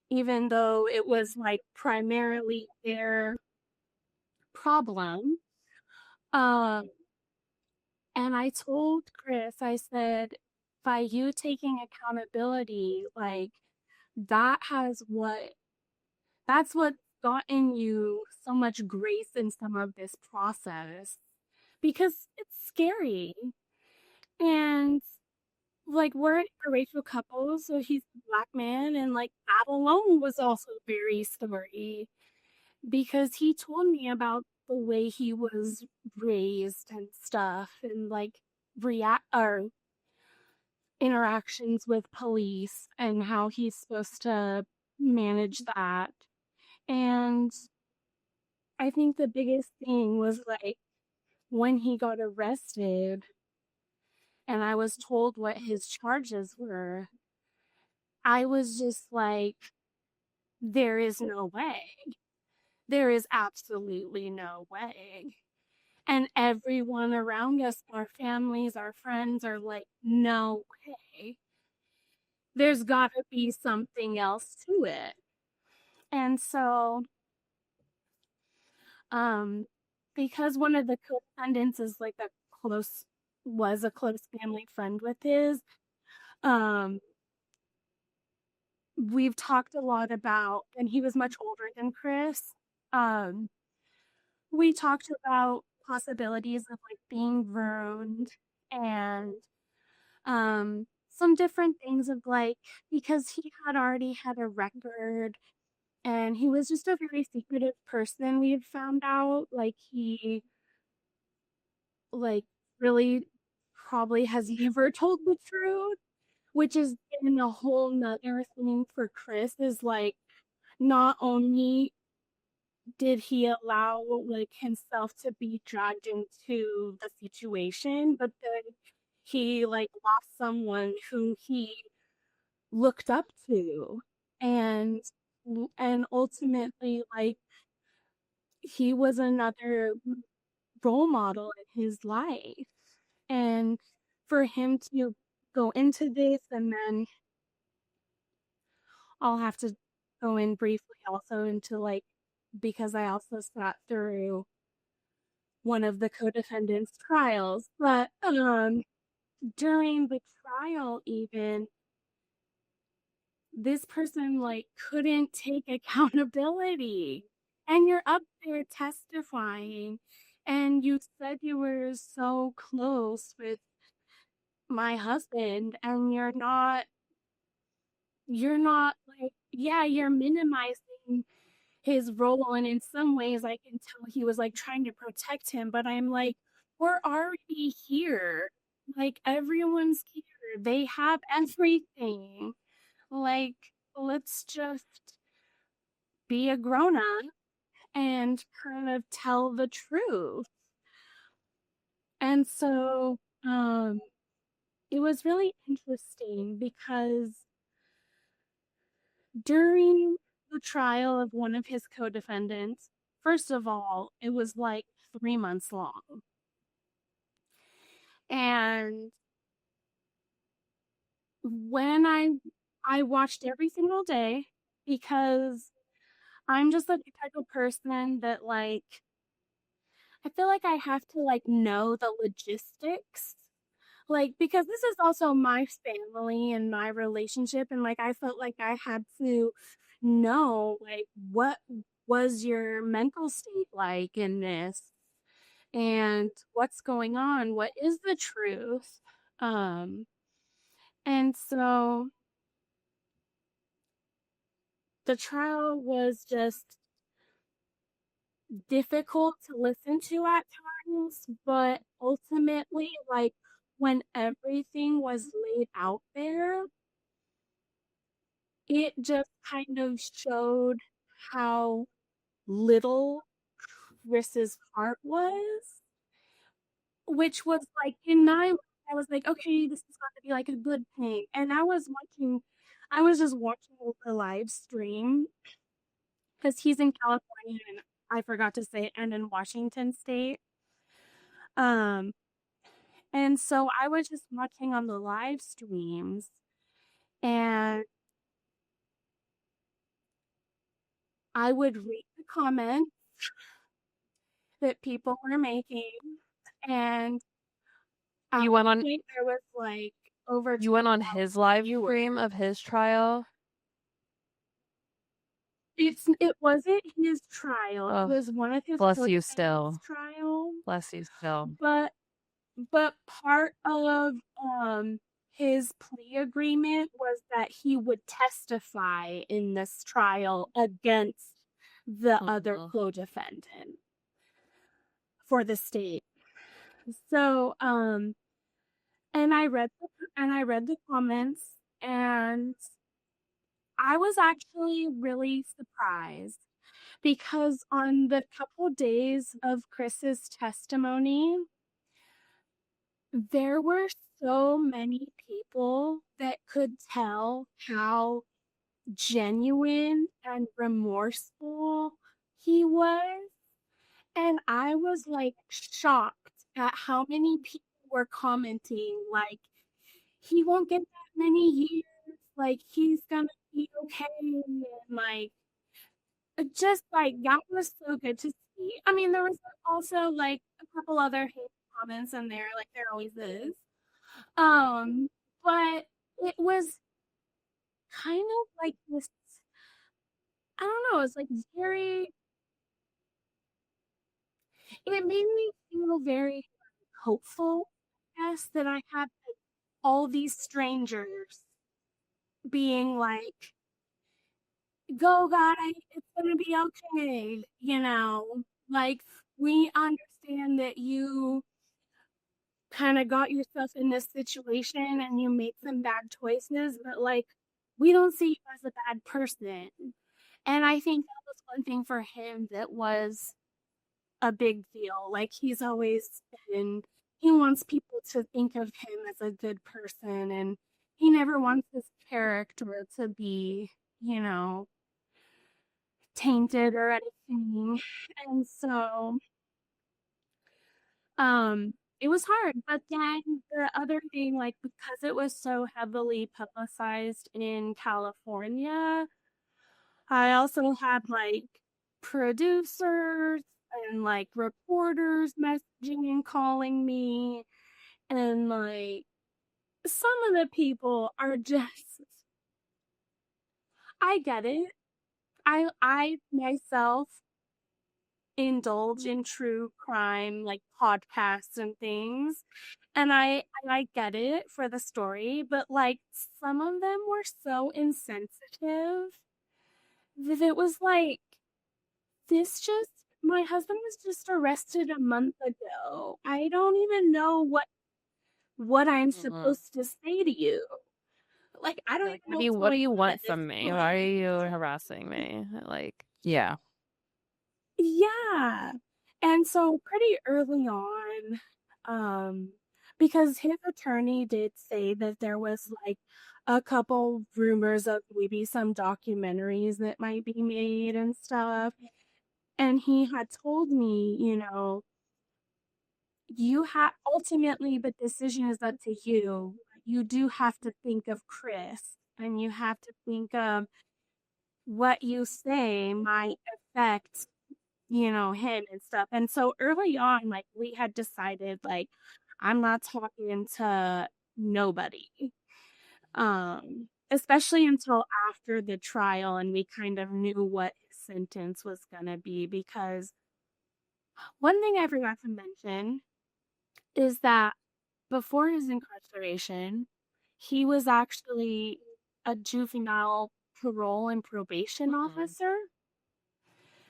even though it was like primarily their problem. And I told Chris, I said, by you taking accountability, like that's what's gotten you so much grace in some of this process because it's scary. And like we're an interracial couple, so he's a black man, and like that alone was also very scary because he told me about the way he was raised and stuff and like react or interactions with police and how he's supposed to manage that. And I think the biggest thing was like when he got arrested and I was told what his charges were, I was just like, there is no way. There is absolutely no way. And everyone around us, our families, our friends are like, no way. There's got to be something else to it. And so, because one of the co-defendants is like was a close family friend with his, we've talked a lot about, and he was much older than Chris. We talked about possibilities of like being ruined and some different things of like because he had already had a record and he was just a very secretive person. We had found out like he like really probably has never told the truth, which is in a whole nother thing for Chris is like not only did he allow like himself to be dragged into the situation, but then he like lost someone who he looked up to and ultimately like he was another role model in his life. And for him to go into this and then I'll have to go in briefly also into like because I also sat through one of the co-defendants' trials. But during the trial even this person like couldn't take accountability. And you're up there testifying and you said you were so close with my husband and you're not like yeah, you're minimizing his role and in some ways I can tell he was like trying to protect him, but I'm like we're already here, like everyone's here, they have everything, like let's just be a grown-up and kind of tell the truth. And so it was really interesting because during the trial of one of his co-defendants, first of all, it was like 3 months long. And when I watched every single day because I'm just the type of person that like I feel like I have to like know the logistics. Like because this is also my family and my relationship and like I felt like I had to know like what was your mental state like in this and what's going on, what is the truth. And so the trial was just difficult to listen to at times, but ultimately, like when everything was laid out there, it just kind of showed how little Chris's heart was, which was like in my mind, I was like, okay, this is going to be like a good thing. And I was just watching the live stream because he's in California and I forgot to say, and in Washington State. Um, and so I was just watching on the live streams and I would read the comments that people were making, and at You one went on point there was like over you went on 20,000 his live viewers. stream of his trial? It wasn't his trial. Oh, It was one of his bless you co-defendants' still. trial. Bless you still. But part of his plea agreement was that he would testify in this trial against the other Mhm. co-defendant for the state. So and I read the comments, and I was actually really surprised because on the couple days of Chris's testimony, there were so many people that could tell how genuine and remorseful he was. And I was like shocked at how many people were commenting, like, he won't get that many years, like, he's gonna be okay. And like, just like, that was so good to see. I mean, there was also like a couple other hate comments in there, like there always is. But it was kind of like this, I don't know, it's like very, it made me feel very hopeful, I guess, that I had like, all these strangers being like, go, guys, it's gonna be okay, you know, like, we understand that you kind of got yourself in this situation and you made some bad choices, but like, we don't see you as a bad person. And I think that was one thing for him that was a big deal. Like, he's always been, he wants people to think of him as a good person, and he never wants his character to be, you know, tainted or anything. And so, it was hard. But then the other thing, like, because it was so heavily publicized in California, I also had like producers and like reporters messaging and calling me, and like some of the people are just, I get it. I myself indulge in true crime like podcasts and things, and I get it for the story, but like some of them were so insensitive that it was like, this just, my husband was just arrested a month ago. I don't even know what I'm supposed to say to you. Like, I don't Like, even know what do you want at this from me? point. Why are you harassing me? Like, Yeah. Yeah. And so pretty early on, because his attorney did say that there was like a couple rumors of maybe some documentaries that might be made and stuff. And he had told me, you know, you have, ultimately the decision is up to you. You do have to think of Chris, and you have to think of what you say might affect, you know, him and stuff. And so early on, like, we had decided, like, I'm not talking to nobody. Especially until after the trial and we kind of knew what his sentence was gonna be, because one thing I forgot to mention is that before his incarceration, he was actually a juvenile parole and probation officer.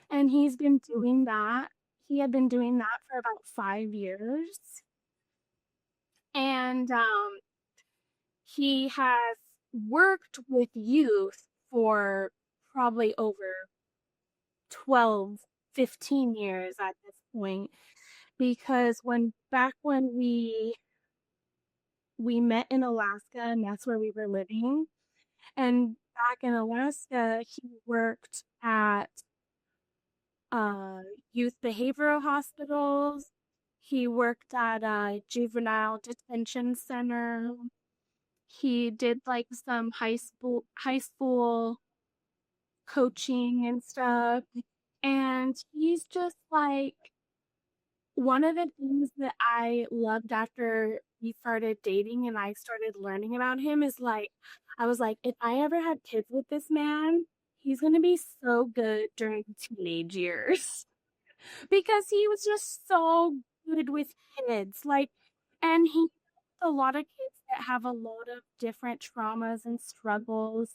And he's been doing that. He had been doing that for about 5 years. And he has worked with youth for probably over 12, 15 years at this point, because back when we met in Alaska, and that's where we were living. And back in Alaska, he worked at uh, youth behavioral hospitals. He worked at a juvenile detention center. He did like some high school coaching and stuff. And he's just like one of the things that I loved after we started dating and I started learning about him is like, I was like, if I ever had kids with this man, he's going to be so good during teenage years because he was just so good with kids. Like, and he a lot of kids that have a lot of different traumas and struggles.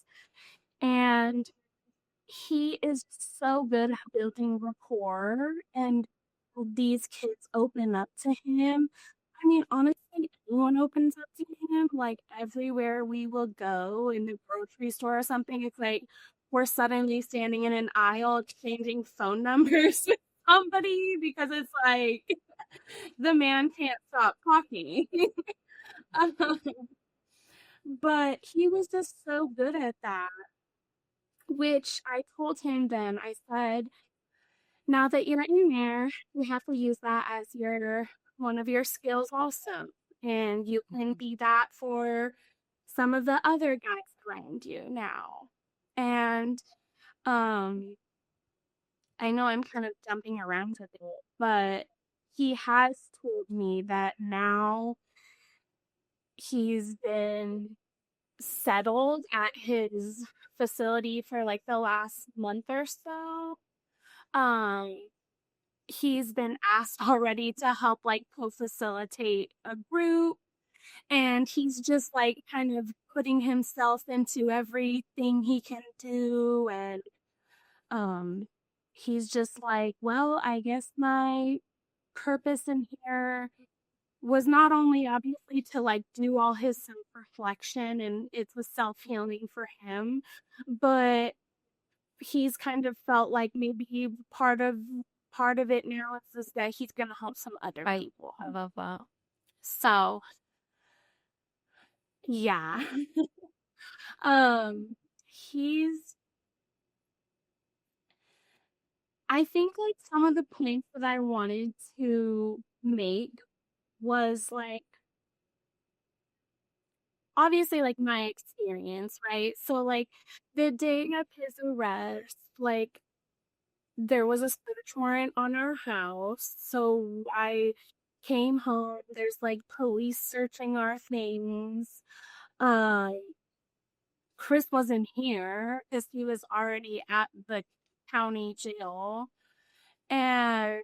And he is so good at building rapport and these kids open up to him. I mean, honestly, everyone opens up to him. Like everywhere we will go in the grocery store or something, it's like we're suddenly standing in an aisle exchanging phone numbers with somebody because it's like the man can't stop talking. Um, but he was just so good at that, which I told him then. I said, now that you're in there, you have to use that as your one of your skills also. And you can be that for some of the other guys around you now. And I know I'm kind of jumping around a bit, but he has told me that now he's been settled at his facility for like the last month or so. Um, he's been asked already to help like co-facilitate a group, and he's just like kind of putting himself into everything he can do. And um he's just like, well, I guess my purpose in here was not only obviously to like do all his self-reflection, and it was self-healing for him, but he's kind of felt like maybe part of it now is that he's gonna help some other people. I love that. So yeah. um he's I think like some of the points that I wanted to make was like obviously like my experience, right? So like the day of his arrest, like there was a search warrant on our house. So I came home, there's like police searching our things. Uh Chris wasn't here because he was already at the county jail. And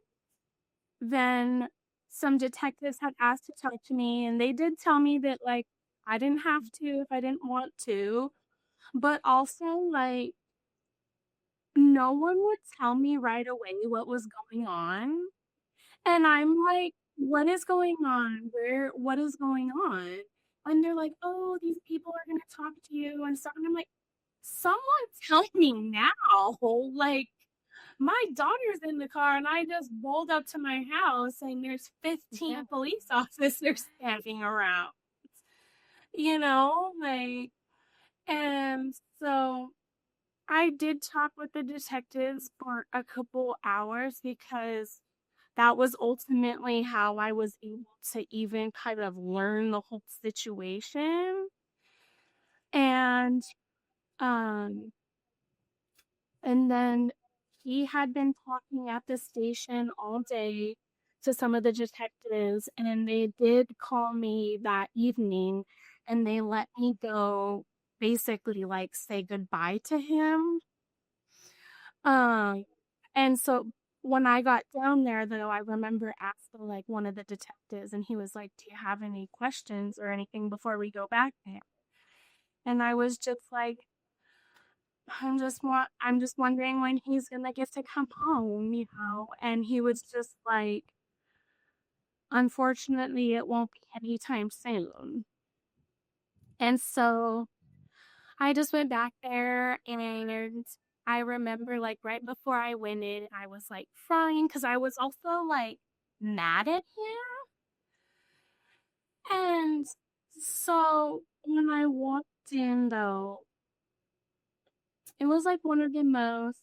then some detectives had asked to talk to me, and they did tell me that like I didn't have to if I didn't want to, but also like no one would tell me right away what was going on. And I'm like, what is going on? What is going on? And they're like, oh, these people are going to talk to you and stuff. And I'm like, someone tell me now. Like, my daughter's in the car and I just rolled up to my house and there's 15 police officers standing around. Like, and so I did talk with the detectives for a couple hours because that was ultimately how I was able to even kind of learn the whole situation. And um and then he had been talking at the station all day to some of the detectives, and they did call me that evening and they let me go basically like say goodbye to him. And so when I got down there, though, I remember asking like one of the detectives, and he was like, "Do you have any questions or anything before we go back there?" And I was just like, I'm just wondering when he's gonna get to come home. And he was just like, "Unfortunately, it won't be anytime soon." And so I just went back there and I remember like right before I went in, I was like crying because I was also like mad at him. And so when I walked in, though, it was like one of the most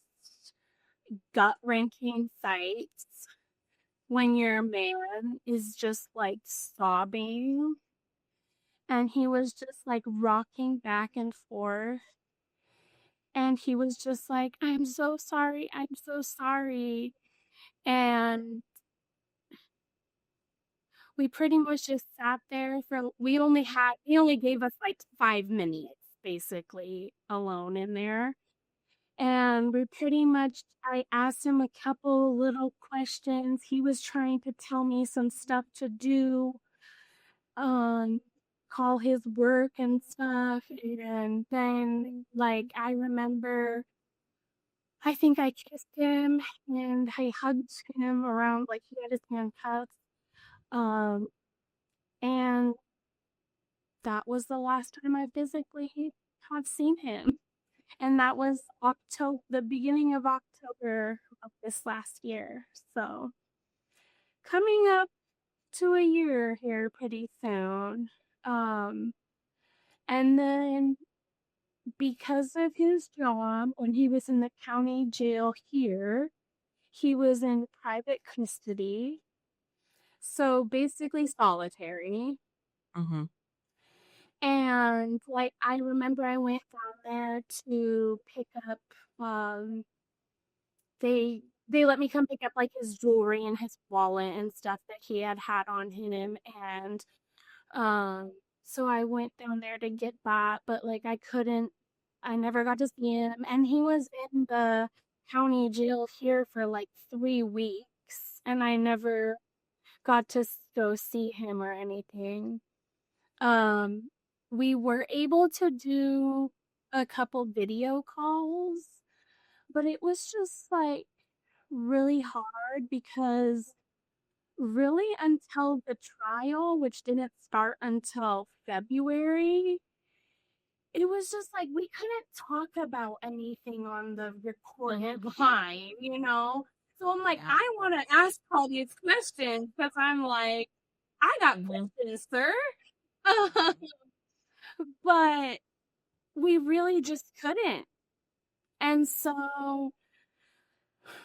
gut-wrenching sights when your man is just like sobbing and he was just like rocking back and forth. And he was just like, I'm so sorry. I'm so sorry. And we pretty much just sat there for, he only gave us like 5 minutes basically alone in there. And I asked him a couple little questions. He was trying to tell me some stuff to do, call his work and stuff. And then, like, I remember, I think I kissed him and I hugged him around, like, he had his handcuffs. Um, and that was the last time I physically have seen him. And that was the beginning of October of this last year. So coming up to a year here pretty soon. And then because of his job, when he was in the county jail here, he was in private custody. So basically solitary. Mm-hmm. And like I remember I went down there to pick up they let me come pick up like his jewelry and his wallet and stuff that he had on him. And so I went down there to get that, but like I never got to see him. And he was in the county jail here for like 3 weeks and I never got to go see him or anything. We were able to do a couple video calls, but it was just like really hard because really until the trial, which didn't start until February, it was just like we couldn't talk about anything on the recorded line, you know? So I'm like, Yeah. I want to ask all these questions because I'm like, I got questions, sir. But we really just couldn't. And so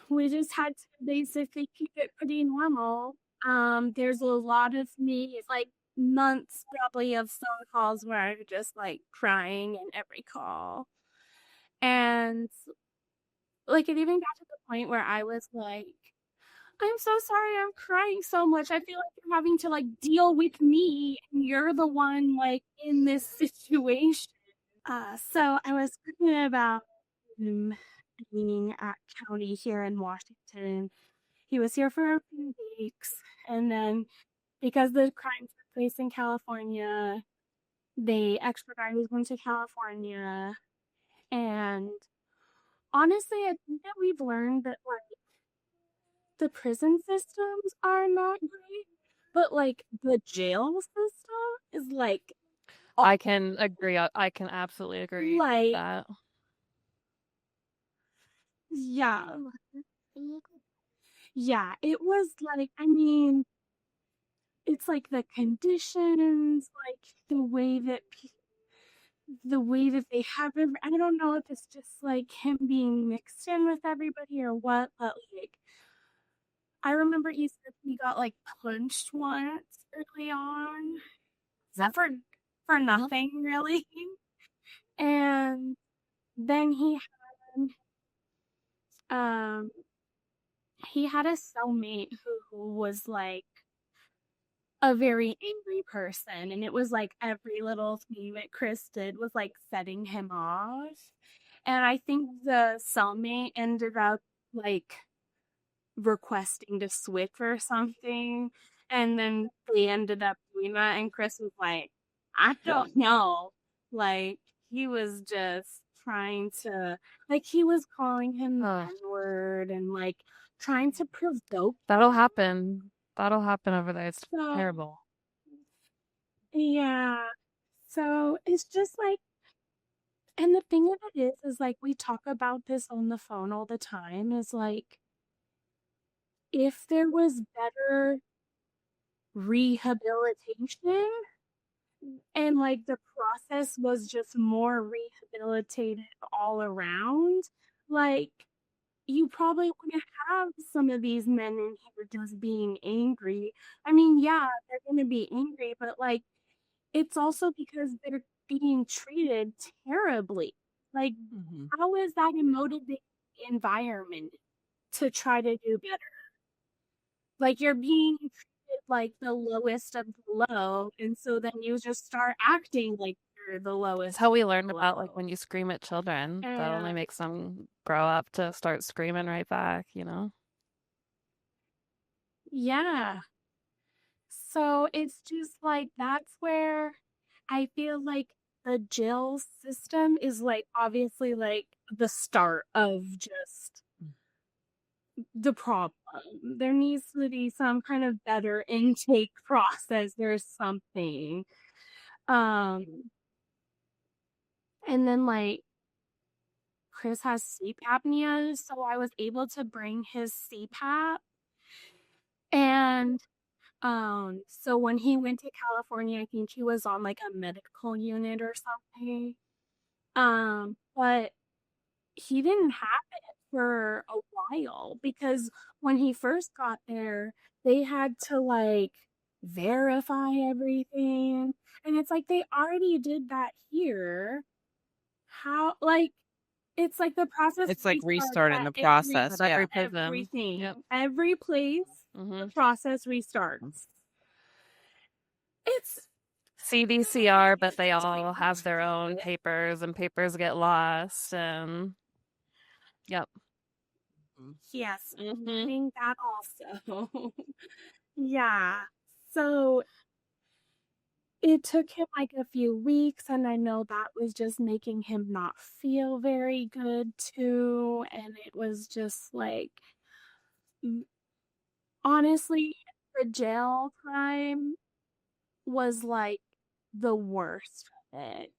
we just had to basically keep it pretty normal. There's a lot of me, it's like months probably of phone calls where I'm just like crying in every call. And like it even got to the point where I was like, I'm so sorry I'm crying so much. I feel like you're having to like deal with me and you're the one like in this situation. So I was talking about being at county here in Washington. He was here for a few weeks, and then because the crime took place in California, they extradited him to California. And honestly, I think that we've learned that like the prison systems are not great, but like the jail system is like I can agree. I can absolutely agree like with that. yeah. Yeah, it was like, I mean, it's like the conditions, like the way that they have it. I don't know if it's just like him being mixed in with everybody or what, but like I remember he said he got like punched once early on. Is that for nothing really? And then um he had a cellmate who was like a very angry person, and it was like every little thing that Chris did was like setting him off. And I think the cellmate ended up like requesting to switch or something, and then they ended up doing that, and Chris was like, I don't know. Like he was just trying to like he was calling him the N-word and like trying to provoke. That'll happen. That'll happen over there. It's So terrible. yeah. So it's just like And the thing of it is like we talk about this on the phone all the time, is like if there was better rehabilitation and like the process was just more rehabilitated all around, like you probably wouldn't have some of these men in here just being angry. I mean, yeah, they're going to be angry, but like it's also because they're being treated terribly. Like, Mhm. how is that a motivating environment to try to do better? Like, you're being treated like the lowest of the low, and so then you just start acting like you're the It's lowest how we of learned the about like low. when you scream at children, that And only makes them grow up to start screaming right back, you know? yeah, so it's just like that's where I feel like the jail system is like obviously like the start of just the problem. There needs to be some kind of better intake process. There's something. Um, and then like Chris has sleep apnea, so I was able to bring his CPAP. And so when he went to California, I think he was on like a medical unit or something. But he didn't have it for a while because when he first got there, they had to like verify everything. And it's like they already did that here. How, like, it's like the process It's like restarts restarting at the every process. At Yeah. every prison. everything. Yep. Every place, the process restarts. It's CDCR, but they all have their own papers and papers get lost and yep. yes, Mm-hmm. learning that also. Yeah. So it took him like a few weeks, and I know that was just making him not feel very good too. And it was just like, honestly, the jail time was like the worst of it.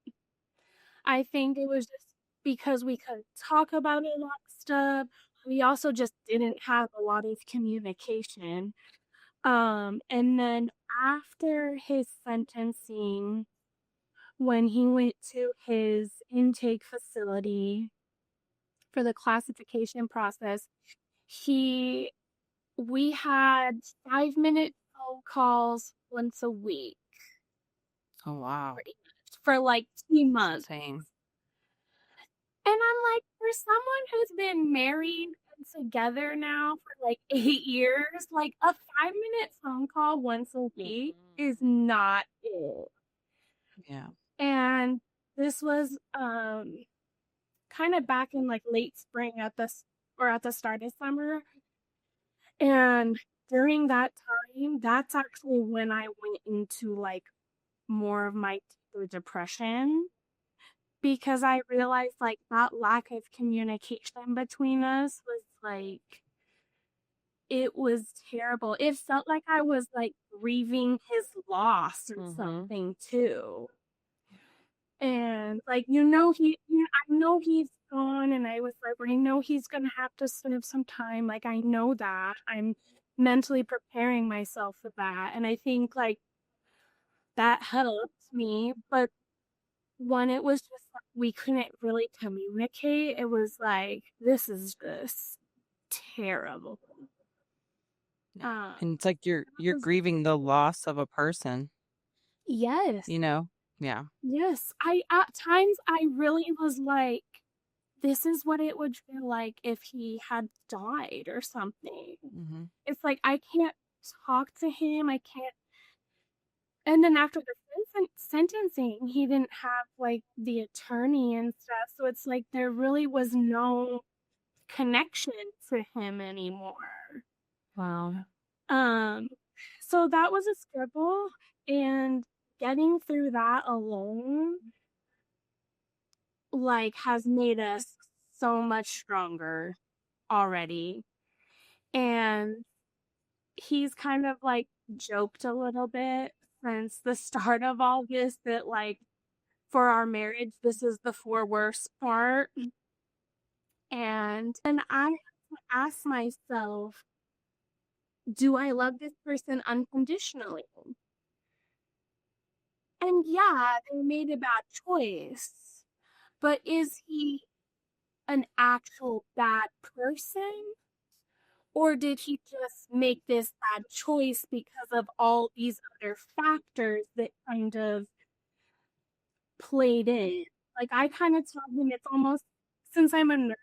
I think it was just because we couldn't talk about a lot of stuff. We also just didn't have a lot of communication. And then after his sentencing, when he went to his intake facility for the classification process, he we had 5-minute phone calls once a week, Oh wow. pretty much, for like 2 months. Insane. And I'm like, for someone who's been married and together now for like 8 years, like a 5-minute phone call once a week is not it. Yeah. And this was kind of back in like late spring at the start of summer. And during that time, that's actually when I went into like more of my deeper depression because I realized like that lack of communication between us was like it was terrible. It felt like I was like grieving his loss or something too. And like I know he's gone, and I was like, I know he's gonna have to spend some time. Like I know that I'm mentally preparing myself for that, and I think like that helped me. But when it was just like we couldn't really communicate, it was like this is just terrible. And it's like you're grieving the loss of a person, Yes. you know? Yeah. Yes. I at times I really was like, this is what it would feel like if he had died or something. Mm-hmm. It's like I can't talk to him. I can't. And then after the sentencing, he didn't have like the attorney and stuff. So it's like there really was no connection to him anymore. Wow. So that was a struggle, and getting through that alone like has made us so much stronger already. And he's kind of like joked a little bit since the start of all this that like for our marriage, this is the for worse part. And I ask myself, do I love this person unconditionally? And yeah, they made a bad choice, but is he an actual bad person? Or did he just make this bad choice because of all these other factors that kind of played in? Like, I kind of tell him it's almost, since I'm a nurse,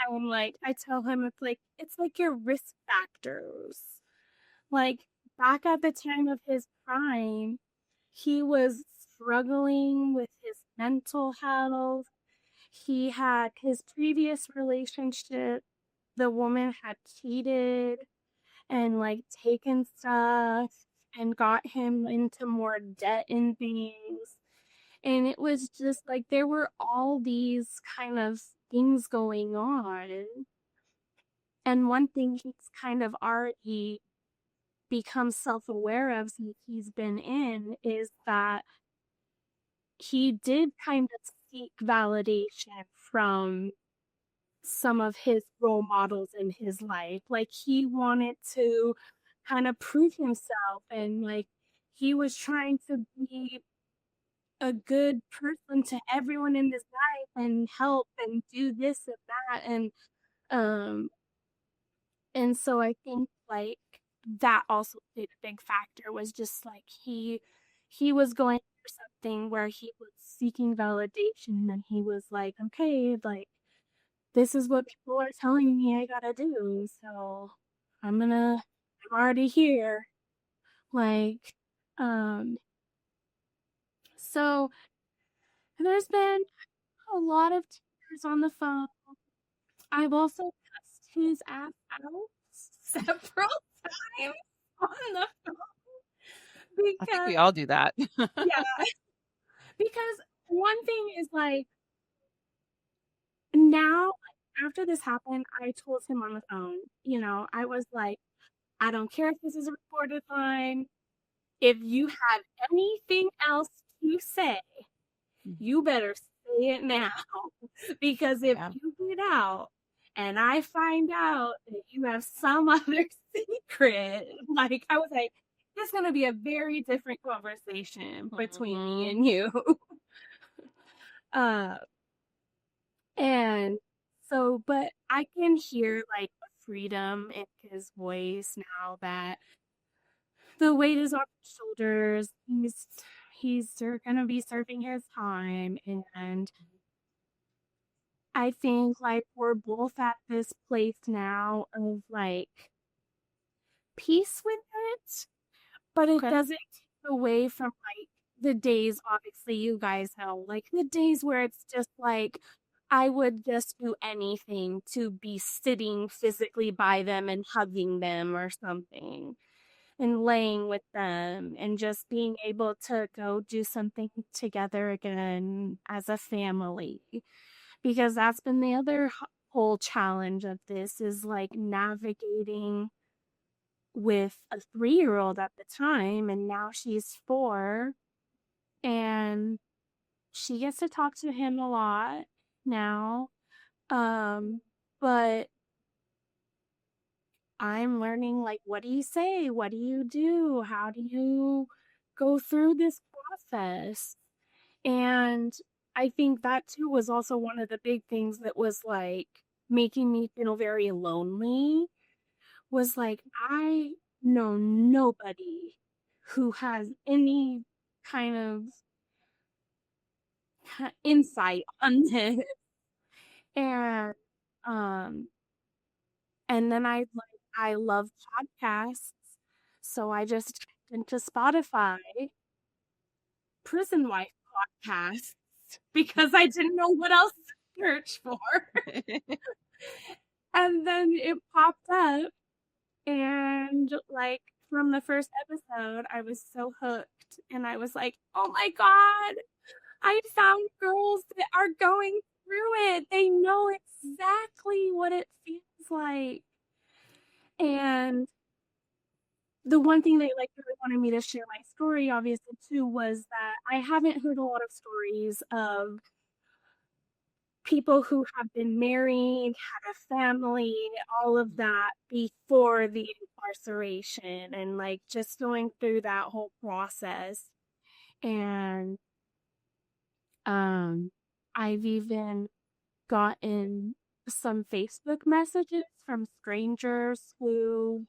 I'm like, I tell him it's like your risk factors. Like, back at the time of his crime, he was struggling with his mental health. He had his previous relationship, the woman had cheated and like taken stuff and got him into more debt and things. And it was just like there were all these kind of things going on. And one thing he's kind of already become self aware of since he's been in is that he did kind of seek validation from some of his role models in his life. Like he wanted to kind of prove himself and like he was trying to be a good person to everyone in his life and help and do this and that um and so I think like that also played a big factor was just like he was going through something where he was seeking validation and he was like, okay, like this is what people are telling me I gotta do, so I'm already here. Like, so there's been a lot of tears on the phone. I've also cussed his ass out several times on the phone I think because, we all do that. yeah, because one thing is like, now, after this happened, I told him on the phone, I was like, I don't care if this is a recorded line. If you have anything else to say, you better say it now. Because if Yeah. you get out and I find out that you have some other secret, like I was like, this is going to be a very different conversation between me and you. And so, but I can hear like freedom in his voice now that the weight is off his shoulders. He's gonna be serving his time, and I think like we're both at this place now of like peace with it, but it Okay. doesn't take away from like the days, obviously you guys know, like the days where it's just like I would just do anything to be sitting physically by them and hugging them or something and laying with them and just being able to go do something together again as a family. Because that's been the other whole challenge of this is like navigating with a 3-year-old at the time, and now she's 4, and she gets to talk to him a lot now. But I'm learning like, what do you say? What do you do? How do you go through this process? And I think that too was also one of the big things that was like making me feel very lonely was like, I know nobody who has any kind of insight on this. And um and then I love podcasts. So I just into Spotify Prison Wife podcasts because I didn't know what else to search for. And then it popped up and like from the first episode I was so hooked and I was like, "Oh my god, I found girls that are going through it. They know exactly what it feels like." And the one thing they like really wanted me to share my story, obviously, too, was that I haven't heard a lot of stories of people who have been married, had a family, all of that before the incarceration, and like just going through that whole process. And I've even gotten some Facebook messages from strangers who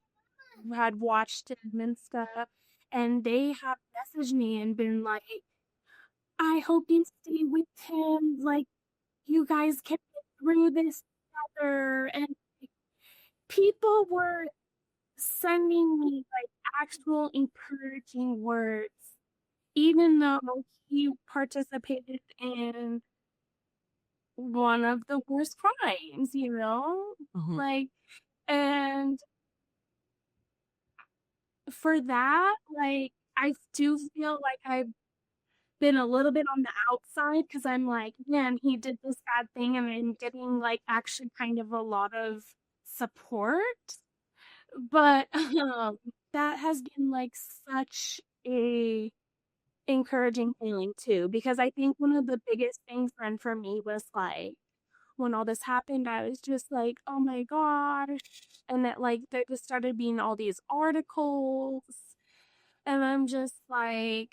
had watched him and stuff, and they have messaged me and been like, I hope you stay with him. Like, you guys can get through this together. And like, people were sending me like actual encouraging words, even though he participated in one of the worst crimes, you know? Mhm. Like, and for that, like, I do feel like I've been a little bit on the outside because I'm like, man, he did this bad thing, and I'm getting like actually kind of a lot of support. But that has been like such a encouraging feeling too, because I think one of the biggest things then for me was like when all this happened, I was just like, oh my gosh. And that like there just started being all these articles, and I'm just like,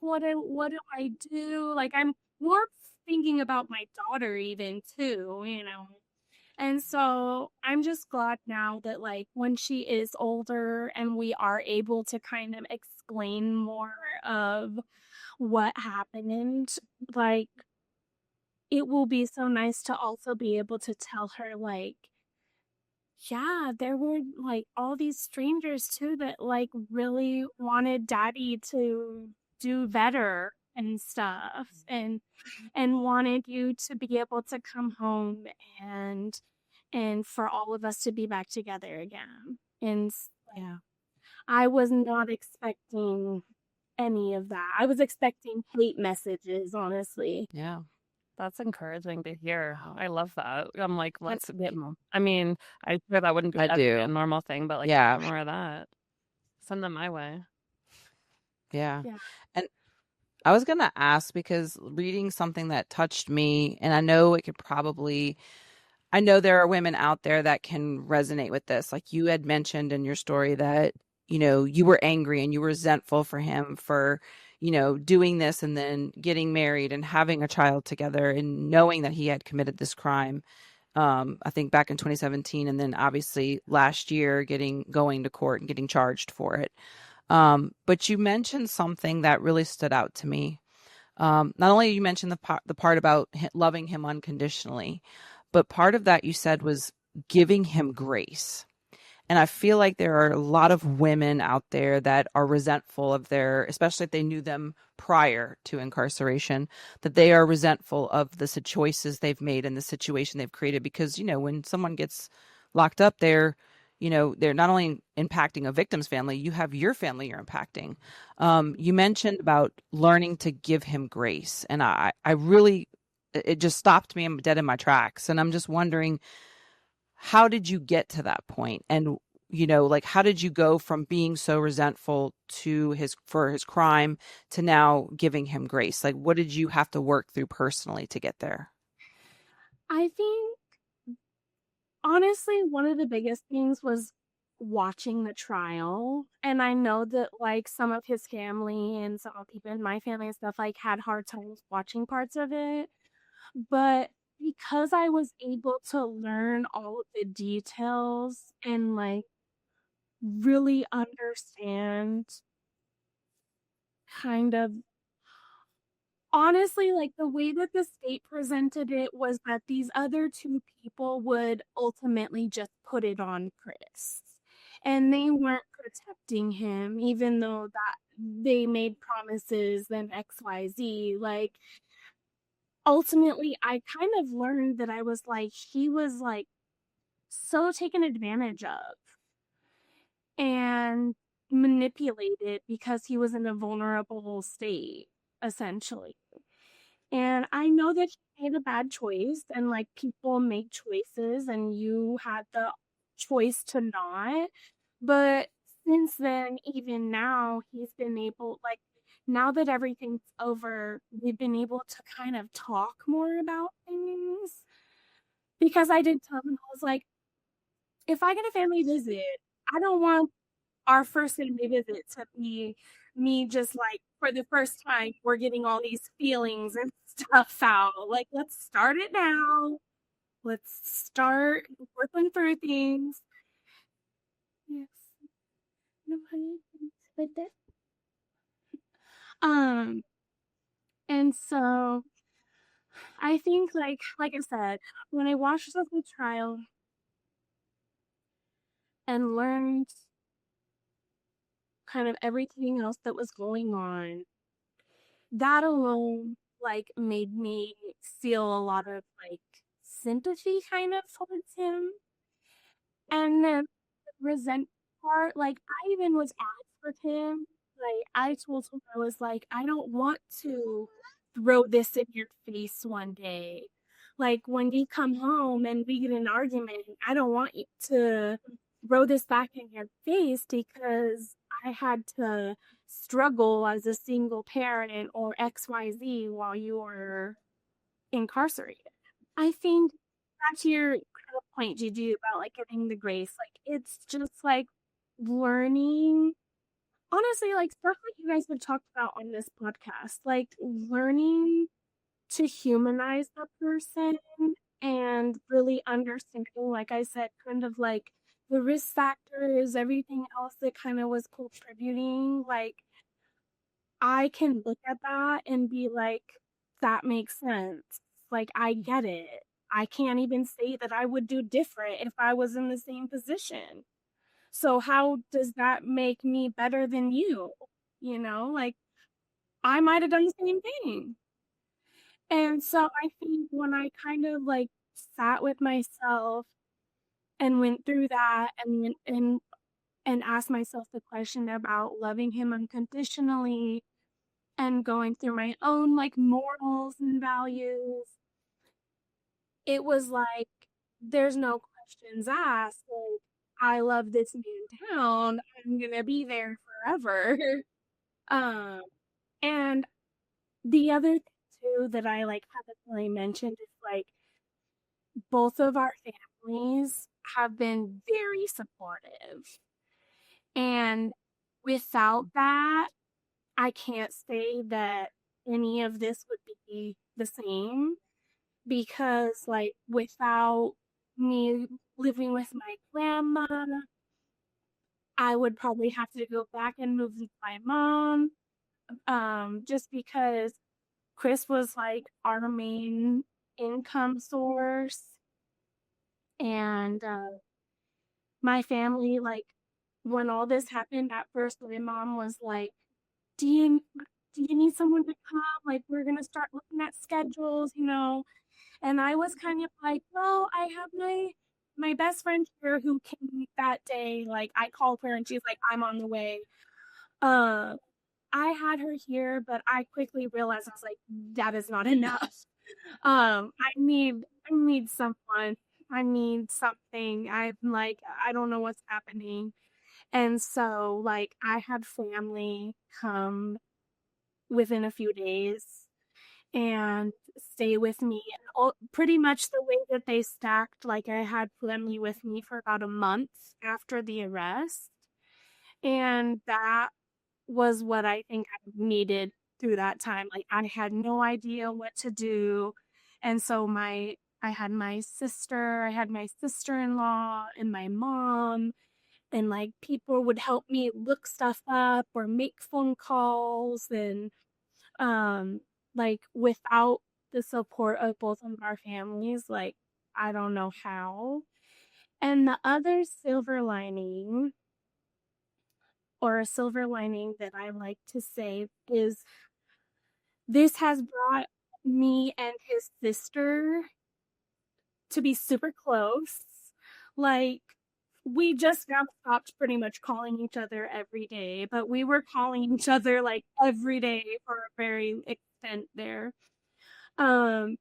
what do I do? Like I'm more thinking about my daughter even too, you know. And so I'm just glad now that like when she is older and we are able to kind of explain more of what happened, like it will be so nice to also be able to tell her like, yeah, there were like all these strangers too that like really wanted daddy to do better and stuff, and wanted you to be able to come home and for all of us to be back together again. And like, Yeah. I was not expecting any of that. I was expecting hate messages, honestly. Yeah. That's encouraging to hear. Wow. I love that. I'm like, And let's get more. I mean, I sure that wouldn't be I that'd be a do. normal thing, but like Yeah. get more of that. Send them my way. Yeah. yeah. And I was going to ask because reading something that touched me, and I know it could probably, I know there are women out there that can resonate with this. Like you had mentioned in your story that, you know, you were angry and you were resentful for him for, you know, doing this and then getting married and having a child together and knowing that he had committed this crime. I think back in 2017, and then obviously last year going to court and getting charged for it. But you mentioned something that really stood out to me. Not only you mentioned the part about loving him unconditionally, but part of that you said was giving him grace. And I feel like there are a lot of women out there that are resentful of their, especially if they knew them prior to incarceration, that they are resentful of the choices they've made and the situation they've created. Because, you know, when someone gets locked up, they're not only impacting a victim's family, you have your family you're impacting. You mentioned about learning to give him grace. And I really, it just stopped me dead in my tracks. And I'm just wondering, how did you get to that point? And, you know, like, how did you go from being so resentful for his crime to now giving him grace? Like, what did you have to work through personally to get there? I think honestly, one of the biggest things was watching the trial. And I know that like some of his family and some people in my family and stuff like had hard times watching parts of it. But because I was able to learn all of the details and like really understand kind of honestly, like the way that the state presented it was that these other two people would ultimately just put it on Chris. And they weren't protecting him, even though that they made promises and XYZ. Like, ultimately, I kind of learned that I was like, he was like so taken advantage of and manipulated because he was in a vulnerable state, essentially. And I know that you made a bad choice, and like people make choices, and you had the choice to not. But since then, even now, he's been able, like, now that everything's over, we've been able to kind of talk more about things. Because I did tell him, I was like, if I get a family visit, I don't want our first family visit to be me just like, for the first time, we're getting all these feelings and stuff out. Like, let's start it now. Let's start working through things. Yes. No, honey. But that. And so I think like I said, when I watched the whole trial and learned kind of everything else that was going on, that alone like made me feel a lot of like sympathy kind of towards him. And then the resent part, like I even was honest with him. Like I told him, I was like, I don't want to throw this in your face one day. Like when we come home and we get in an argument, I don't want you to throw this back in your face because I had to struggle as a single parent or XYZ while you were incarcerated. I think back to your kind of point, Gigi, about like getting the grace, like it's just like learning, honestly, like stuff like you guys have talked about on this podcast, like learning to humanize the person and really understanding, like I said, kind of like the risk factors, everything else that kind of was contributing. Like I can look at that and be like, that makes sense. Like I get it. I can't even say that I would do different if I was in the same position. So how does that make me better than you? You know, like I might have done the same thing. And so I think when I kind of like sat with myself and went through that and and asked myself the question about loving him unconditionally and going through my own like morals and values, it was like there's no questions asked. Like I love this man down. I'm gonna be there forever. um and the other thing too that I like haven't really mentioned is like both of our families have been very supportive. And without that, I can't say that any of this would be the same because, like, without me living with my grandma, I would probably have to go back and move with my mom. Just because Chris was like our main income source. And my family, like, when all this happened at first, my mom was like, do you need someone to come? Like, we're gonna start looking at schedules, you know. And I was kind of like, well, I have my best friend here who came that day. Like, I called her and she's like, I'm on the way. Uh, I had her here, but I quickly realized I was like, that is not enough. I need someone. I need something. I'm like, I don't know what's happening. And so, like, I had family come within a few days and stay with me. And pretty much the way that they stacked, like, I had family with me for about a month after the arrest. And that was what I think I needed through that time. Like, I had no idea what to do. And so I had my sister-in-law, and my mom, and like people would help me look stuff up or make phone calls. And like without the support of both of our families, like I don't know how. And the other silver lining, or a silver lining that I like to say, is this has brought me and his sister to be super close. Like, we just now stopped pretty much calling each other every day, but we were calling each other like every day for a very extent there. And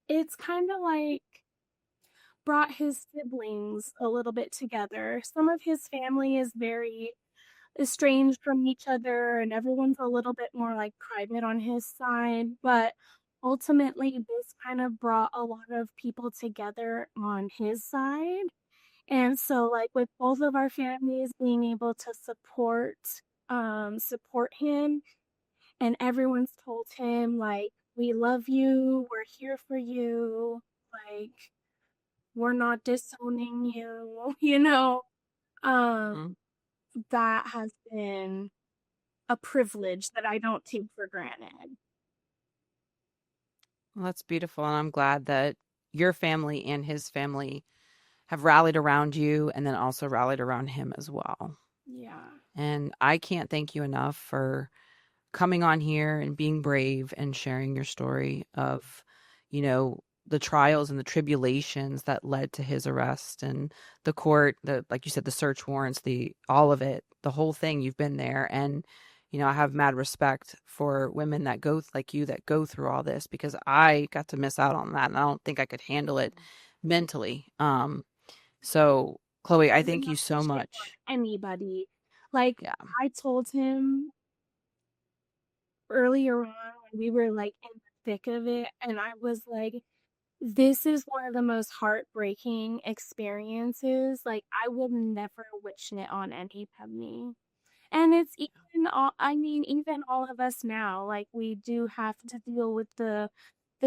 it's kind of like brought his siblings a little bit together. Some of his family is very estranged from each other, and everyone's a little bit more like private on his side. But ultimately, this kind of brought a lot of people together on his side. And so, like, with both of our families being able to support him, and everyone's told him, like, we love you, we're here for you, like, we're not disowning you, um, that has been a privilege that I don't take for granted. Well, that's beautiful. And I'm glad that your family and his family have rallied around you and then also rallied around him as well. Yeah. And I can't thank you enough for coming on here and being brave and sharing your story of, the trials and the tribulations that led to his arrest and the court, like you said, the search warrants, all of it, the whole thing. You've been there. And, I have mad respect for women that go like you that go through all this, because I got to miss out on that. And I don't think I could handle it mentally. So Chloe, I thank you so much. Anybody. Like, Yeah. I told him earlier on when we were like in the thick of it, and I was like, this is one of the most heartbreaking experiences. Like, I would never wish it on anybody. And it's even all of us now, like, we do have to deal with the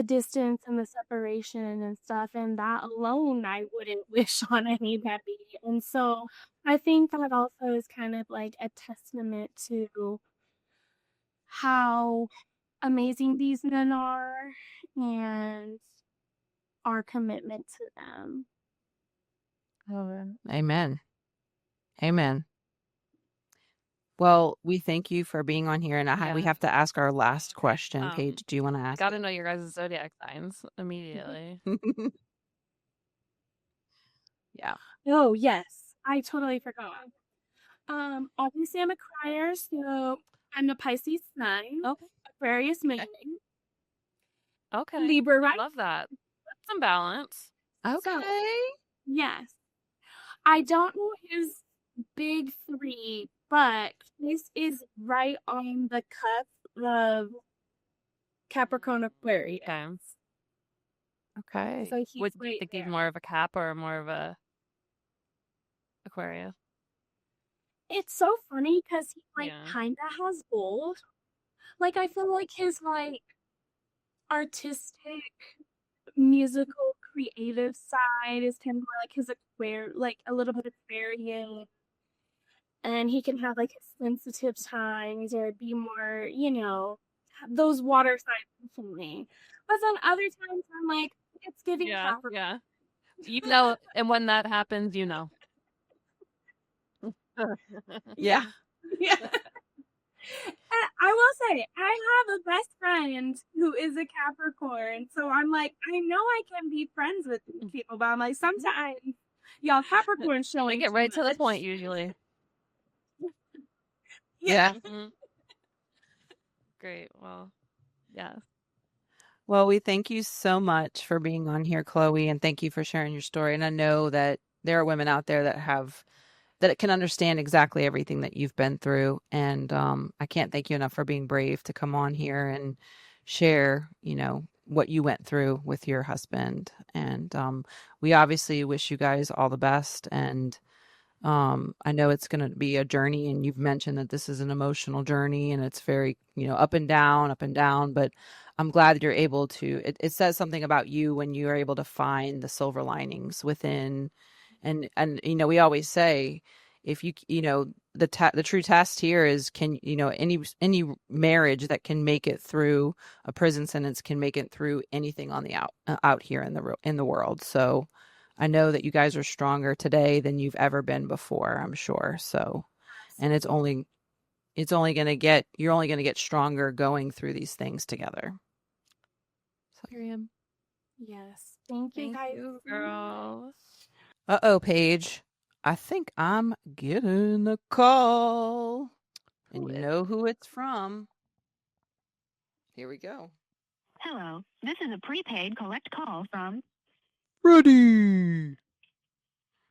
distance and the separation and stuff, and that alone I wouldn't wish on anybody. And so I think that also is kind of like a testament to how amazing these men are and our commitment to them. Amen. Amen. Well, we thank you for being on here, and we have to ask our last question. Paige, do you want to ask? Got to know your guys' zodiac signs immediately. Yeah. Oh, yes. I totally forgot. Obviously I'm a crier, so I'm a Pisces sun. Okay. Aquarius moon. Okay. Libra, right? Love that. That's some balance. Okay. So, yes. I don't know his big three, but this is right on the cusp of Capricorn Aquarius. Okay. So he's Would you think he's more of a Cap or more of a Aquarius? It's so funny because he Yeah. kind of has both. Like, I feel like his artistic, musical, creative side is kind of more like his a little bit Aquarian, and he can have like his sensitive times or be more, those water signs for me. But then other times I'm like, it's giving Capricorn. Yeah. And when that happens, Yeah. And I will say, I have a best friend who is a Capricorn. So I'm like, I know I can be friends with these people, but I'm like, sometimes y'all Capricorn showing. They get right to the point usually. Yeah. Great. Well, yeah. Well, we thank you so much for being on here, Chloe, and thank you for sharing your story. And I know that there are women out there that can understand exactly everything that you've been through. And I can't thank you enough for being brave to come on here and share, what you went through with your husband. And we obviously wish you guys all the best. And I know it's going to be a journey, and you've mentioned that this is an emotional journey and it's very, up and down, but I'm glad that you're able to, it says something about you when you are able to find the silver linings within. And we always say, if you the true test here is, can any marriage that can make it through a prison sentence can make it through anything on the out here in the world. So I know that you guys are stronger today than you've ever been before, I'm sure. So, and you're only going to get stronger going through these things together. So. Yes. Thank you, guys. Girl. Uh-oh, Paige. I think I'm getting a call. And you know who it's from. Here we go. Hello, this is a prepaid collect call from Ready.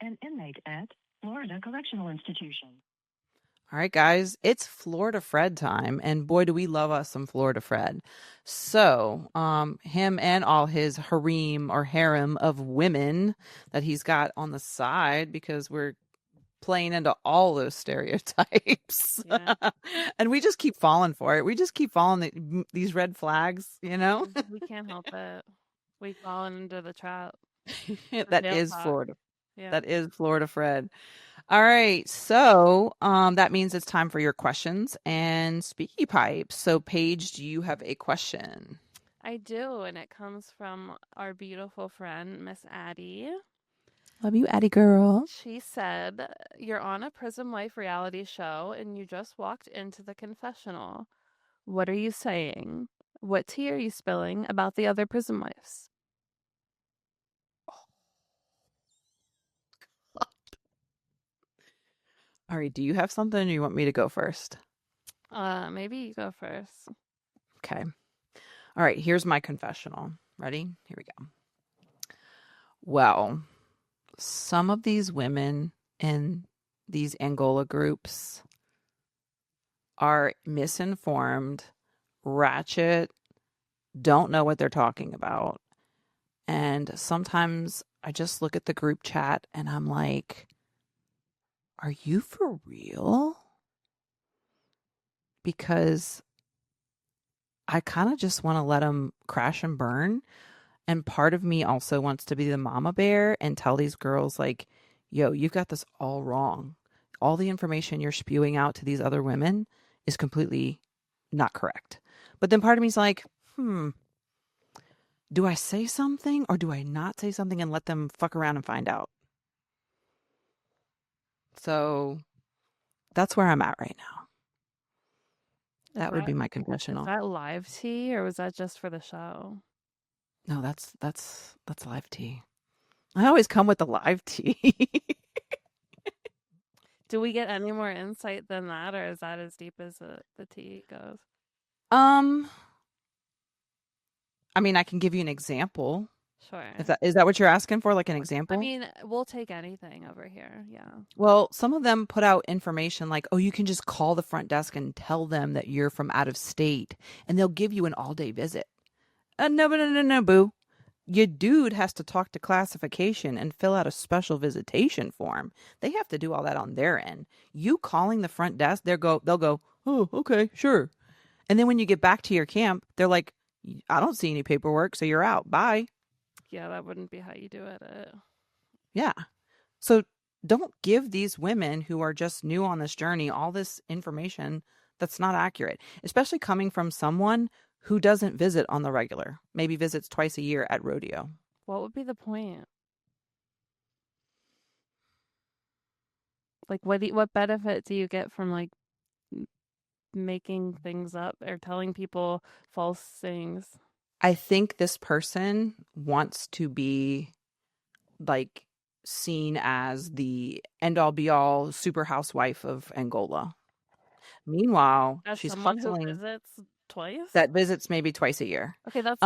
An inmate at Florida Correctional Institution. All right, guys, it's Florida Fred time, and boy, do we love us some Florida Fred. So, him and all his harem of women that he's got on the side, because we're playing into all those stereotypes, Yeah. and we just keep falling for it. We just keep falling these red flags, you know. We can't help it. We've fallen into the trap. That Nail is pot. Florida. Yeah. That is Florida Fred. All right, so that means it's time for your questions and speaky pipes. So, Paige, do you have a question? I do, and it comes from our beautiful friend, Miss Addie. Love you, Addie girl. She said, "You're on a prison life reality show, and you just walked into the confessional. What are you saying? What tea are you spilling about the other prison wives?" All right, do you have something or you want me to go first? Maybe you go first. Okay. All right, here's my confessional. Ready? Here we go. Well, some of these women in these Angola groups are misinformed, ratchet, don't know what they're talking about. And sometimes I just look at the group chat and I'm like, are you for real? Because I kind of just want to let them crash and burn. And part of me also wants to be the mama bear and tell these girls, like, yo, you've got this all wrong. All the information you're spewing out to these other women is completely not correct. But then part of me is like, do I say something or do I not say something and let them fuck around and find out? So that's where I'm at right now. That would be my Is confessional. that live tea, or was that just for the show? No, that's live tea. I always come with the live tea. Do we get any more insight than that, or is that as deep as the tea goes? I mean, I can give you an example. Sure. Is that what you're asking for? Like an example? I mean, we'll take anything over here. Yeah. Well, some of them put out information like, oh, you can just call the front desk and tell them that you're from out of state and they'll give you an all-day visit. No, boo. Your dude has to talk to classification and fill out a special visitation form. They have to do all that on their end. You calling the front desk, they'll go, oh, okay, sure. And then when you get back to your camp, they're like, I don't see any paperwork, so you're out. Bye. Yeah, that wouldn't be how you do it. Yeah. So don't give these women who are just new on this journey all this information that's not accurate, especially coming from someone who doesn't visit on the regular, maybe visits twice a year at rodeo. What would be the point? Like, what benefit do you get from like making things up or telling people false things? I think this person wants to be like seen as the end all be all super housewife of Angola. Meanwhile, As she's someone hustling. who visits twice? That visits maybe twice a year. Okay, that's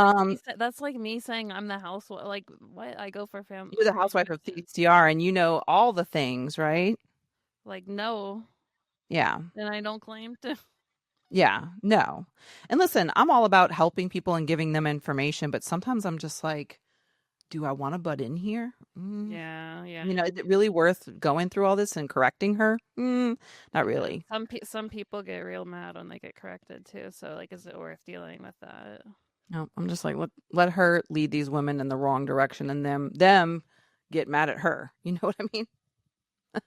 that's like me saying I'm the housewife. Like, what? I go for family. You're the housewife of CCR and you know all the things, right? Like, no. Yeah. And I don't claim to. Yeah. No. And listen, I'm all about helping people and giving them information, but sometimes I'm just like, do I want to butt in here? Yeah. You know, is it really worth going through all this and correcting her? Not really. Some people get real mad when they get corrected too. So, like, is it worth dealing with that? No, I'm just like, let her lead these women in the wrong direction and them get mad at her. You know what I mean?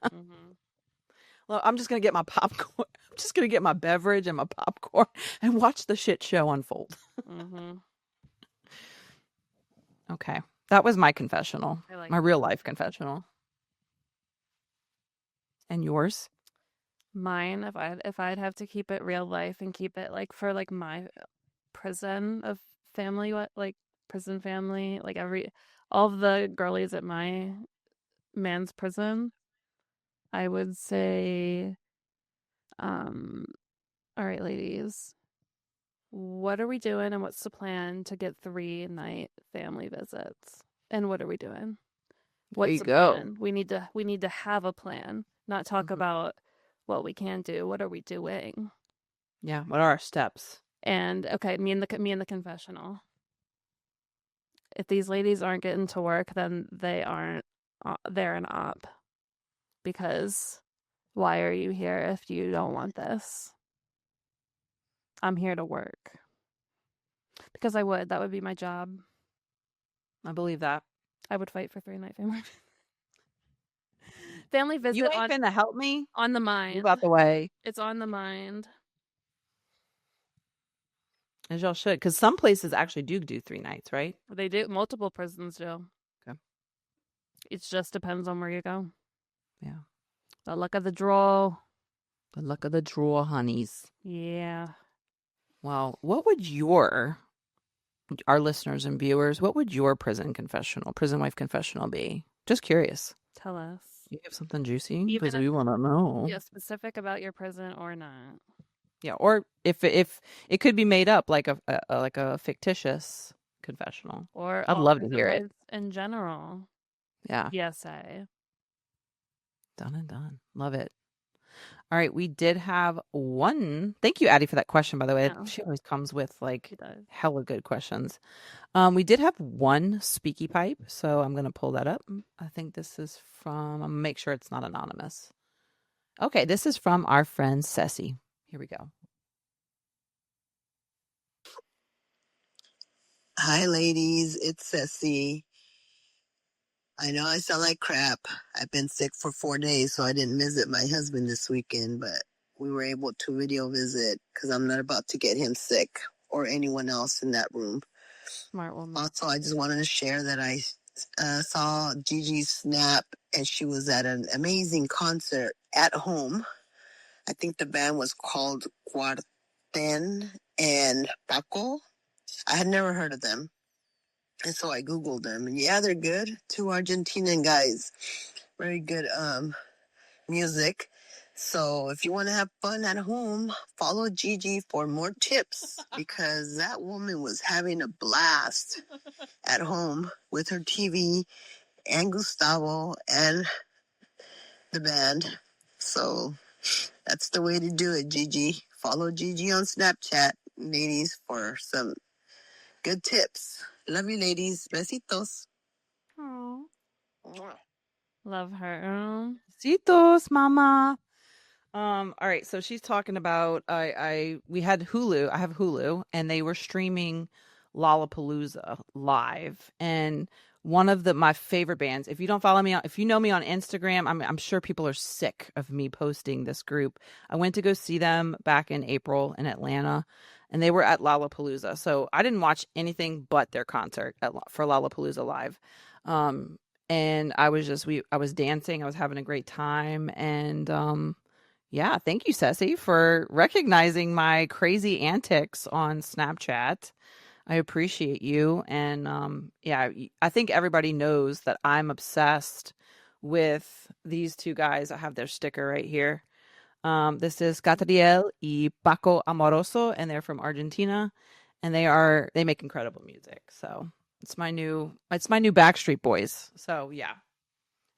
Mm-hmm. Well, I'm just going to get my popcorn. I'm just going to get my beverage and my popcorn and watch the shit show unfold. Mm-hmm. Okay. That was my confessional. Like my real life confessional. And yours? Mine, if I'd have to keep it real life and keep it like for like my prison of family, like prison family, like all of the girlies at my man's prison, I would say, all right, ladies, what are we doing and what's the plan to get 3 night family visits? And what are we doing? There What's you the go. plan? We need to have a plan, not talk Mhm. about what we can do. What are we doing? Yeah. What are our steps? And okay, me and the confessional. If these ladies aren't getting to work, then they aren't. They're an op. Because why are you here if you don't want this? I'm here to work. Because I would. That would be my job. I believe that. I would fight for 3-night family. Family You visit ain't finna help me. on the Move mind. out the way. It's on the mind. As y'all should. Because some places actually do 3 nights, right? They do. Multiple prisons do. Okay. It just depends on where you go. Yeah. The luck of the draw. The luck of the draw, honeys. Yeah. Well, what would our listeners and viewers, what would your prison wife confessional be? Just curious. Tell us. You have something juicy? Even Because if- we want to know. Yeah, specific about your prison or not. Yeah, or if it could be made up like a fictitious confessional. Or I'd all love to prison hear it. lives in general. Yeah. PSA. Done and done. Love it. All right, we did have one. Thank you, Addie, for that question, by the way. Yeah. She always comes with like She does. hella good questions. We did have one speaky pipe, so I'm gonna pull that up. I think this is from. I'm gonna make sure it's not anonymous. Okay, this is from our friend Ceci. Here we go. Hi, ladies. It's Ceci. I know I sound like crap. I've been sick for 4 days, so I didn't visit my husband this weekend, but we were able to video visit because I'm not about to get him sick or anyone else in that room. Smart woman. Also, I just wanted to share that I saw Gigi's snap, and she was at an amazing concert at home. I think the band was called Cuarten and Paco. I had never heard of them. And so I Googled them, and yeah, they're good. 2 Argentinian guys. Very good music. So if you want to have fun at home, follow Gigi for more tips because that woman was having a blast at home with her TV and Gustavo and the band. So that's the way to do it, Gigi. Follow Gigi on Snapchat, ladies, for some good tips. Love you, ladies. Besitos. Oh. Love her. Besitos, mama. All right, so she's talking about we had Hulu. I have Hulu, and they were streaming Lollapalooza live, and one of my favorite bands. If you don't follow me, if you know me on Instagram, I'm sure people are sick of me posting this group. I went to go see them back in April in Atlanta, and they were at Lollapalooza. So I didn't watch anything but their concert for Lollapalooza live. And I was dancing. I was having a great time, and yeah, thank you, Ceci, for recognizing my crazy antics on Snapchat. I appreciate you. And yeah, I think everybody knows that I'm obsessed with these two guys. I have their sticker right here. This is Catriel y Paco Amoroso, and they're from Argentina, and they make incredible music. So it's my new Backstreet Boys. So yeah.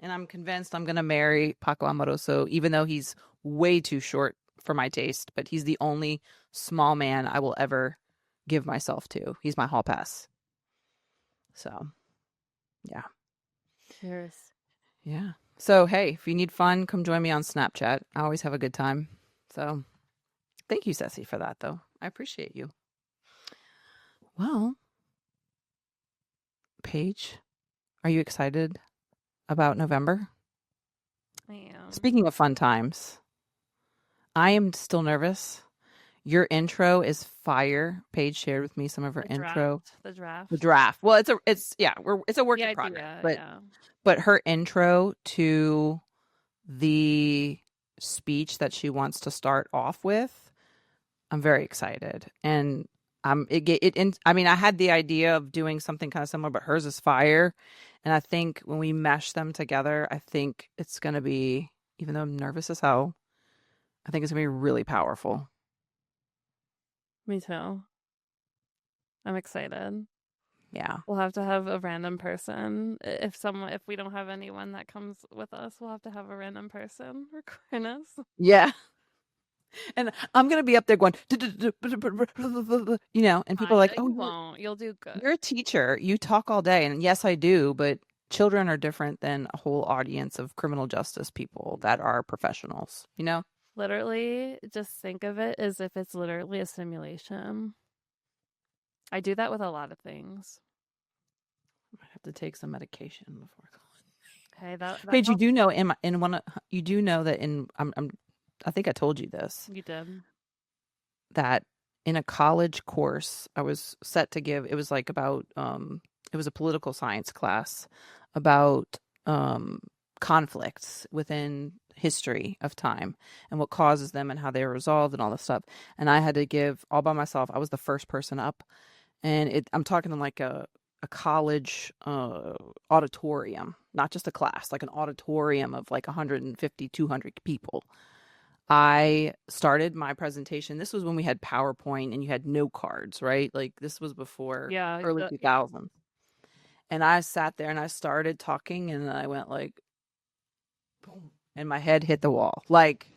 And I'm convinced I'm going to marry Paco Amoroso, even though he's way too short for my taste. But he's the only small man I will ever give myself to. He's my hall pass. So, yeah. Cheers. Yeah. So, hey, if you need fun, come join me on Snapchat. I always have a good time. So, thank you, Ceci, for that, though. I appreciate you. Well, Paige, are you excited about November? I am. Speaking of fun times, I am still nervous. Your intro is fire. Paige shared with me some of her intro. The draft. The draft. Well, it's a work in idea, progress. But her intro to the speech that she wants to start off with, I'm very excited. And I had the idea of doing something kind of similar, but hers is fire. And I think when we mesh them together, I think it's going to be, even though I'm nervous as hell, I think it's going to be really powerful. Me too. I'm excited. Yeah. We'll have to have a random person. If we don't have anyone that comes with us, we'll have to have a random person recording us. Yeah. And I'm going to be up there going, and people are like, you oh, won't. You'll do good. you're a teacher. You talk all day. And yes, I do. But children are different than a whole audience of criminal justice people that are professionals, Literally, just think of it as if it's literally a simulation. I do that with a lot of things. I have to take some medication before going. Okay, that Paige, you helps. do know you do know that I think I told you this. You did. That in a college course I was set to give, it was like about it was a political science class about conflicts within history of time and what causes them and how they are resolved and all this stuff. And I had to give all by myself. I was the first person up, and I'm talking in like a college auditorium, not just a class, like an auditorium of like 150, 200 people. I started my presentation. This was when we had PowerPoint and you had note cards, right? Like this was before early 2000s. And I sat there and I started talking and I went like, boom, and my head hit the wall, like,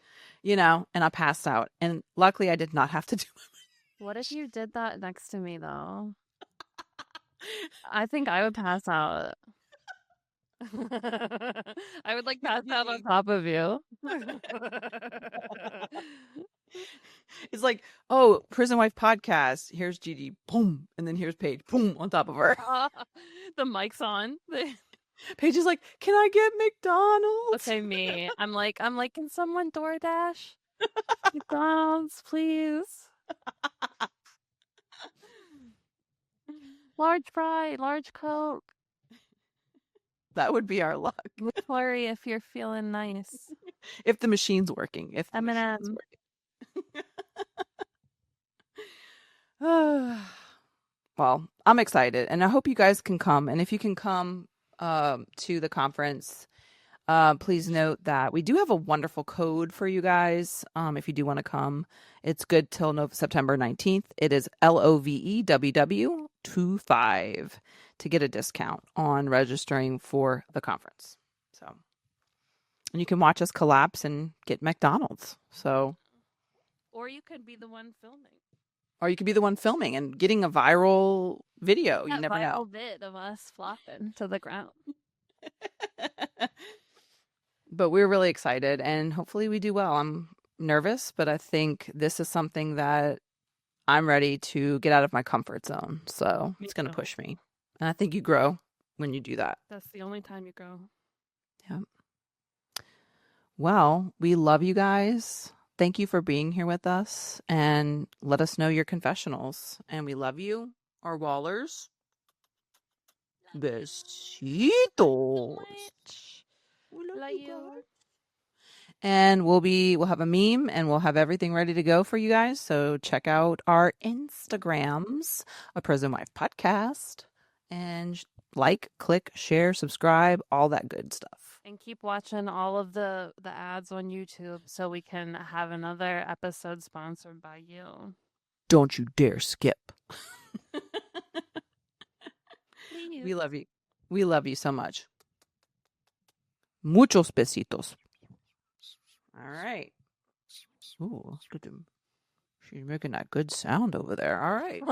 and I passed out. And luckily I did not have to do it. What if you did that next to me though? I think I would pass out. I would like pass out on top of you. It's like, oh, Prison Wife podcast. Here's Gigi, boom, and then here's Paige, boom, on top of her. The mic's on. Paige is like, can I get McDonald's? Okay, me. I'm like, can someone DoorDash McDonald's, please? Large fry, large Coke. That would be our luck. McFlurry if you're feeling nice. If the machine's working. If the M&M. machine's working. Well, I'm excited, and I hope you guys can come. And if you can come to the conference, please note that we do have a wonderful code for you guys. If you do want to come, it's good till September 19th. It is LOVEWW25 to get a discount on registering for the conference. So, and you can watch us collapse and get McDonald's. So, or you could be the one filming. Or you could be the one filming and getting a viral video. You never know. Viral vid of us flopping to the ground. But we're really excited, and hopefully we do well. I'm nervous, but I think this is something that I'm ready to get out of my comfort zone. So it's going to push me. And I think you grow when you do that. That's the only time you grow. Yeah. Well, we love you guys. Thank you for being here with us, and let us know your confessionals. And we love you, our Wallers. Besitos. Love you. And we'll have a meme and we'll have everything ready to go for you guys. So check out our Instagrams, A Prison Wife Podcast, and like, click, share, subscribe, all that good stuff. And keep watching all of the ads on YouTube so we can have another episode sponsored by you. Don't you dare skip. Please. We love you. We love you so much. Muchos besitos. All right. Ooh, look at him. She's making that good sound over there. All right.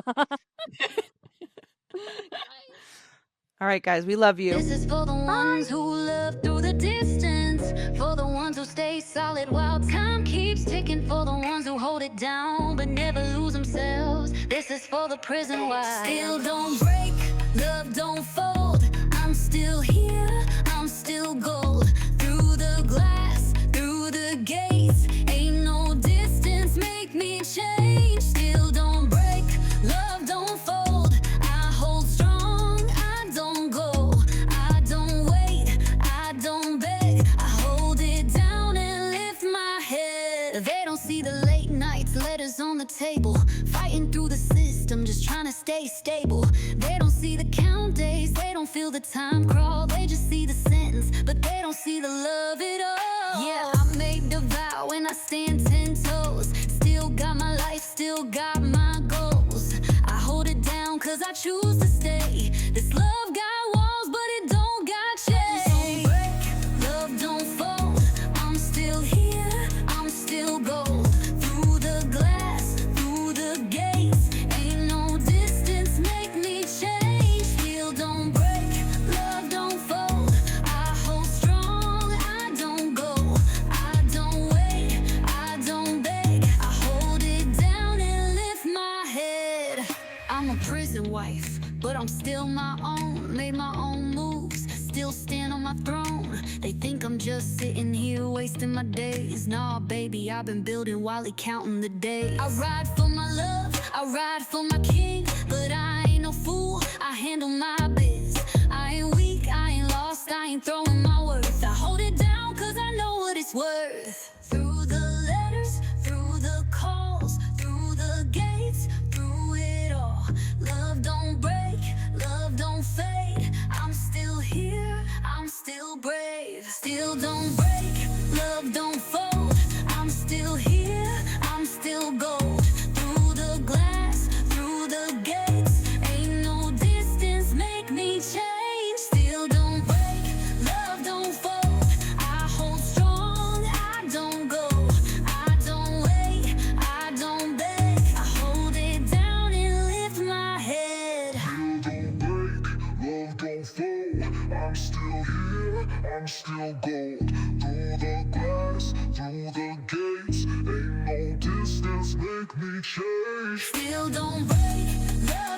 All right, guys. We love you. This is for the ones who love through the distance, for the ones who stay solid while time keeps ticking, for the ones who hold it down but never lose themselves. This is for the prison wives. Still don't break, love don't fold. I'm still here, I'm still gold. Through the glass, through the gates, ain't no distance make me change. Still don't break, love don't fold. I hold strong, I don't go, I don't wait, I don't beg. I hold it down and lift my head. They don't see the late nights, letters on the table, fighting through the system, just trying to stay stable. They don't see the count days, they don't feel the time crawl. They just see the sentence, but they don't see the love at all. Yeah, I made a vow and I stand 10 toes. Still got my life, still got my goals. I hold it down cause I choose to stay. This love got walls, but it don't got chains. Don't break, love don't fold. I'm still here, I'm still gold. Through the glass, through the gates, ain't no distance make me change. Still don't break, love don't fold. I hold strong, I don't go. I don't wait, I don't beg. I hold it down and lift my head. I'm a prison wife, but I'm still my own. Made my own moves, still stand on my throne. They think I'm just sitting here wasting my days. Nah, baby, I've been building while he counting the days. I ride for my love, I ride for my king, but I ain't no fool, I handle my biz. I ain't weak, I ain't lost, I ain't throwing my worth. I hold it down cause I know what it's worth. Through the letters, through the calls, through the gates, through it all. Love don't break, love don't fade. I'm still here, I'm still brave. Still don't break, love don't fold. I'm still here, I'm still gold. Through the glass, through the gates, ain't no distance make me change. Still don't break, love don't fold. I hold strong, I don't go. I don't wait, I don't beg. I hold it down and lift my head. Don't break, love don't fold. I'm still here, I'm still gold. Through the glass, through the gates, ain't no distance make me change. Still don't break, love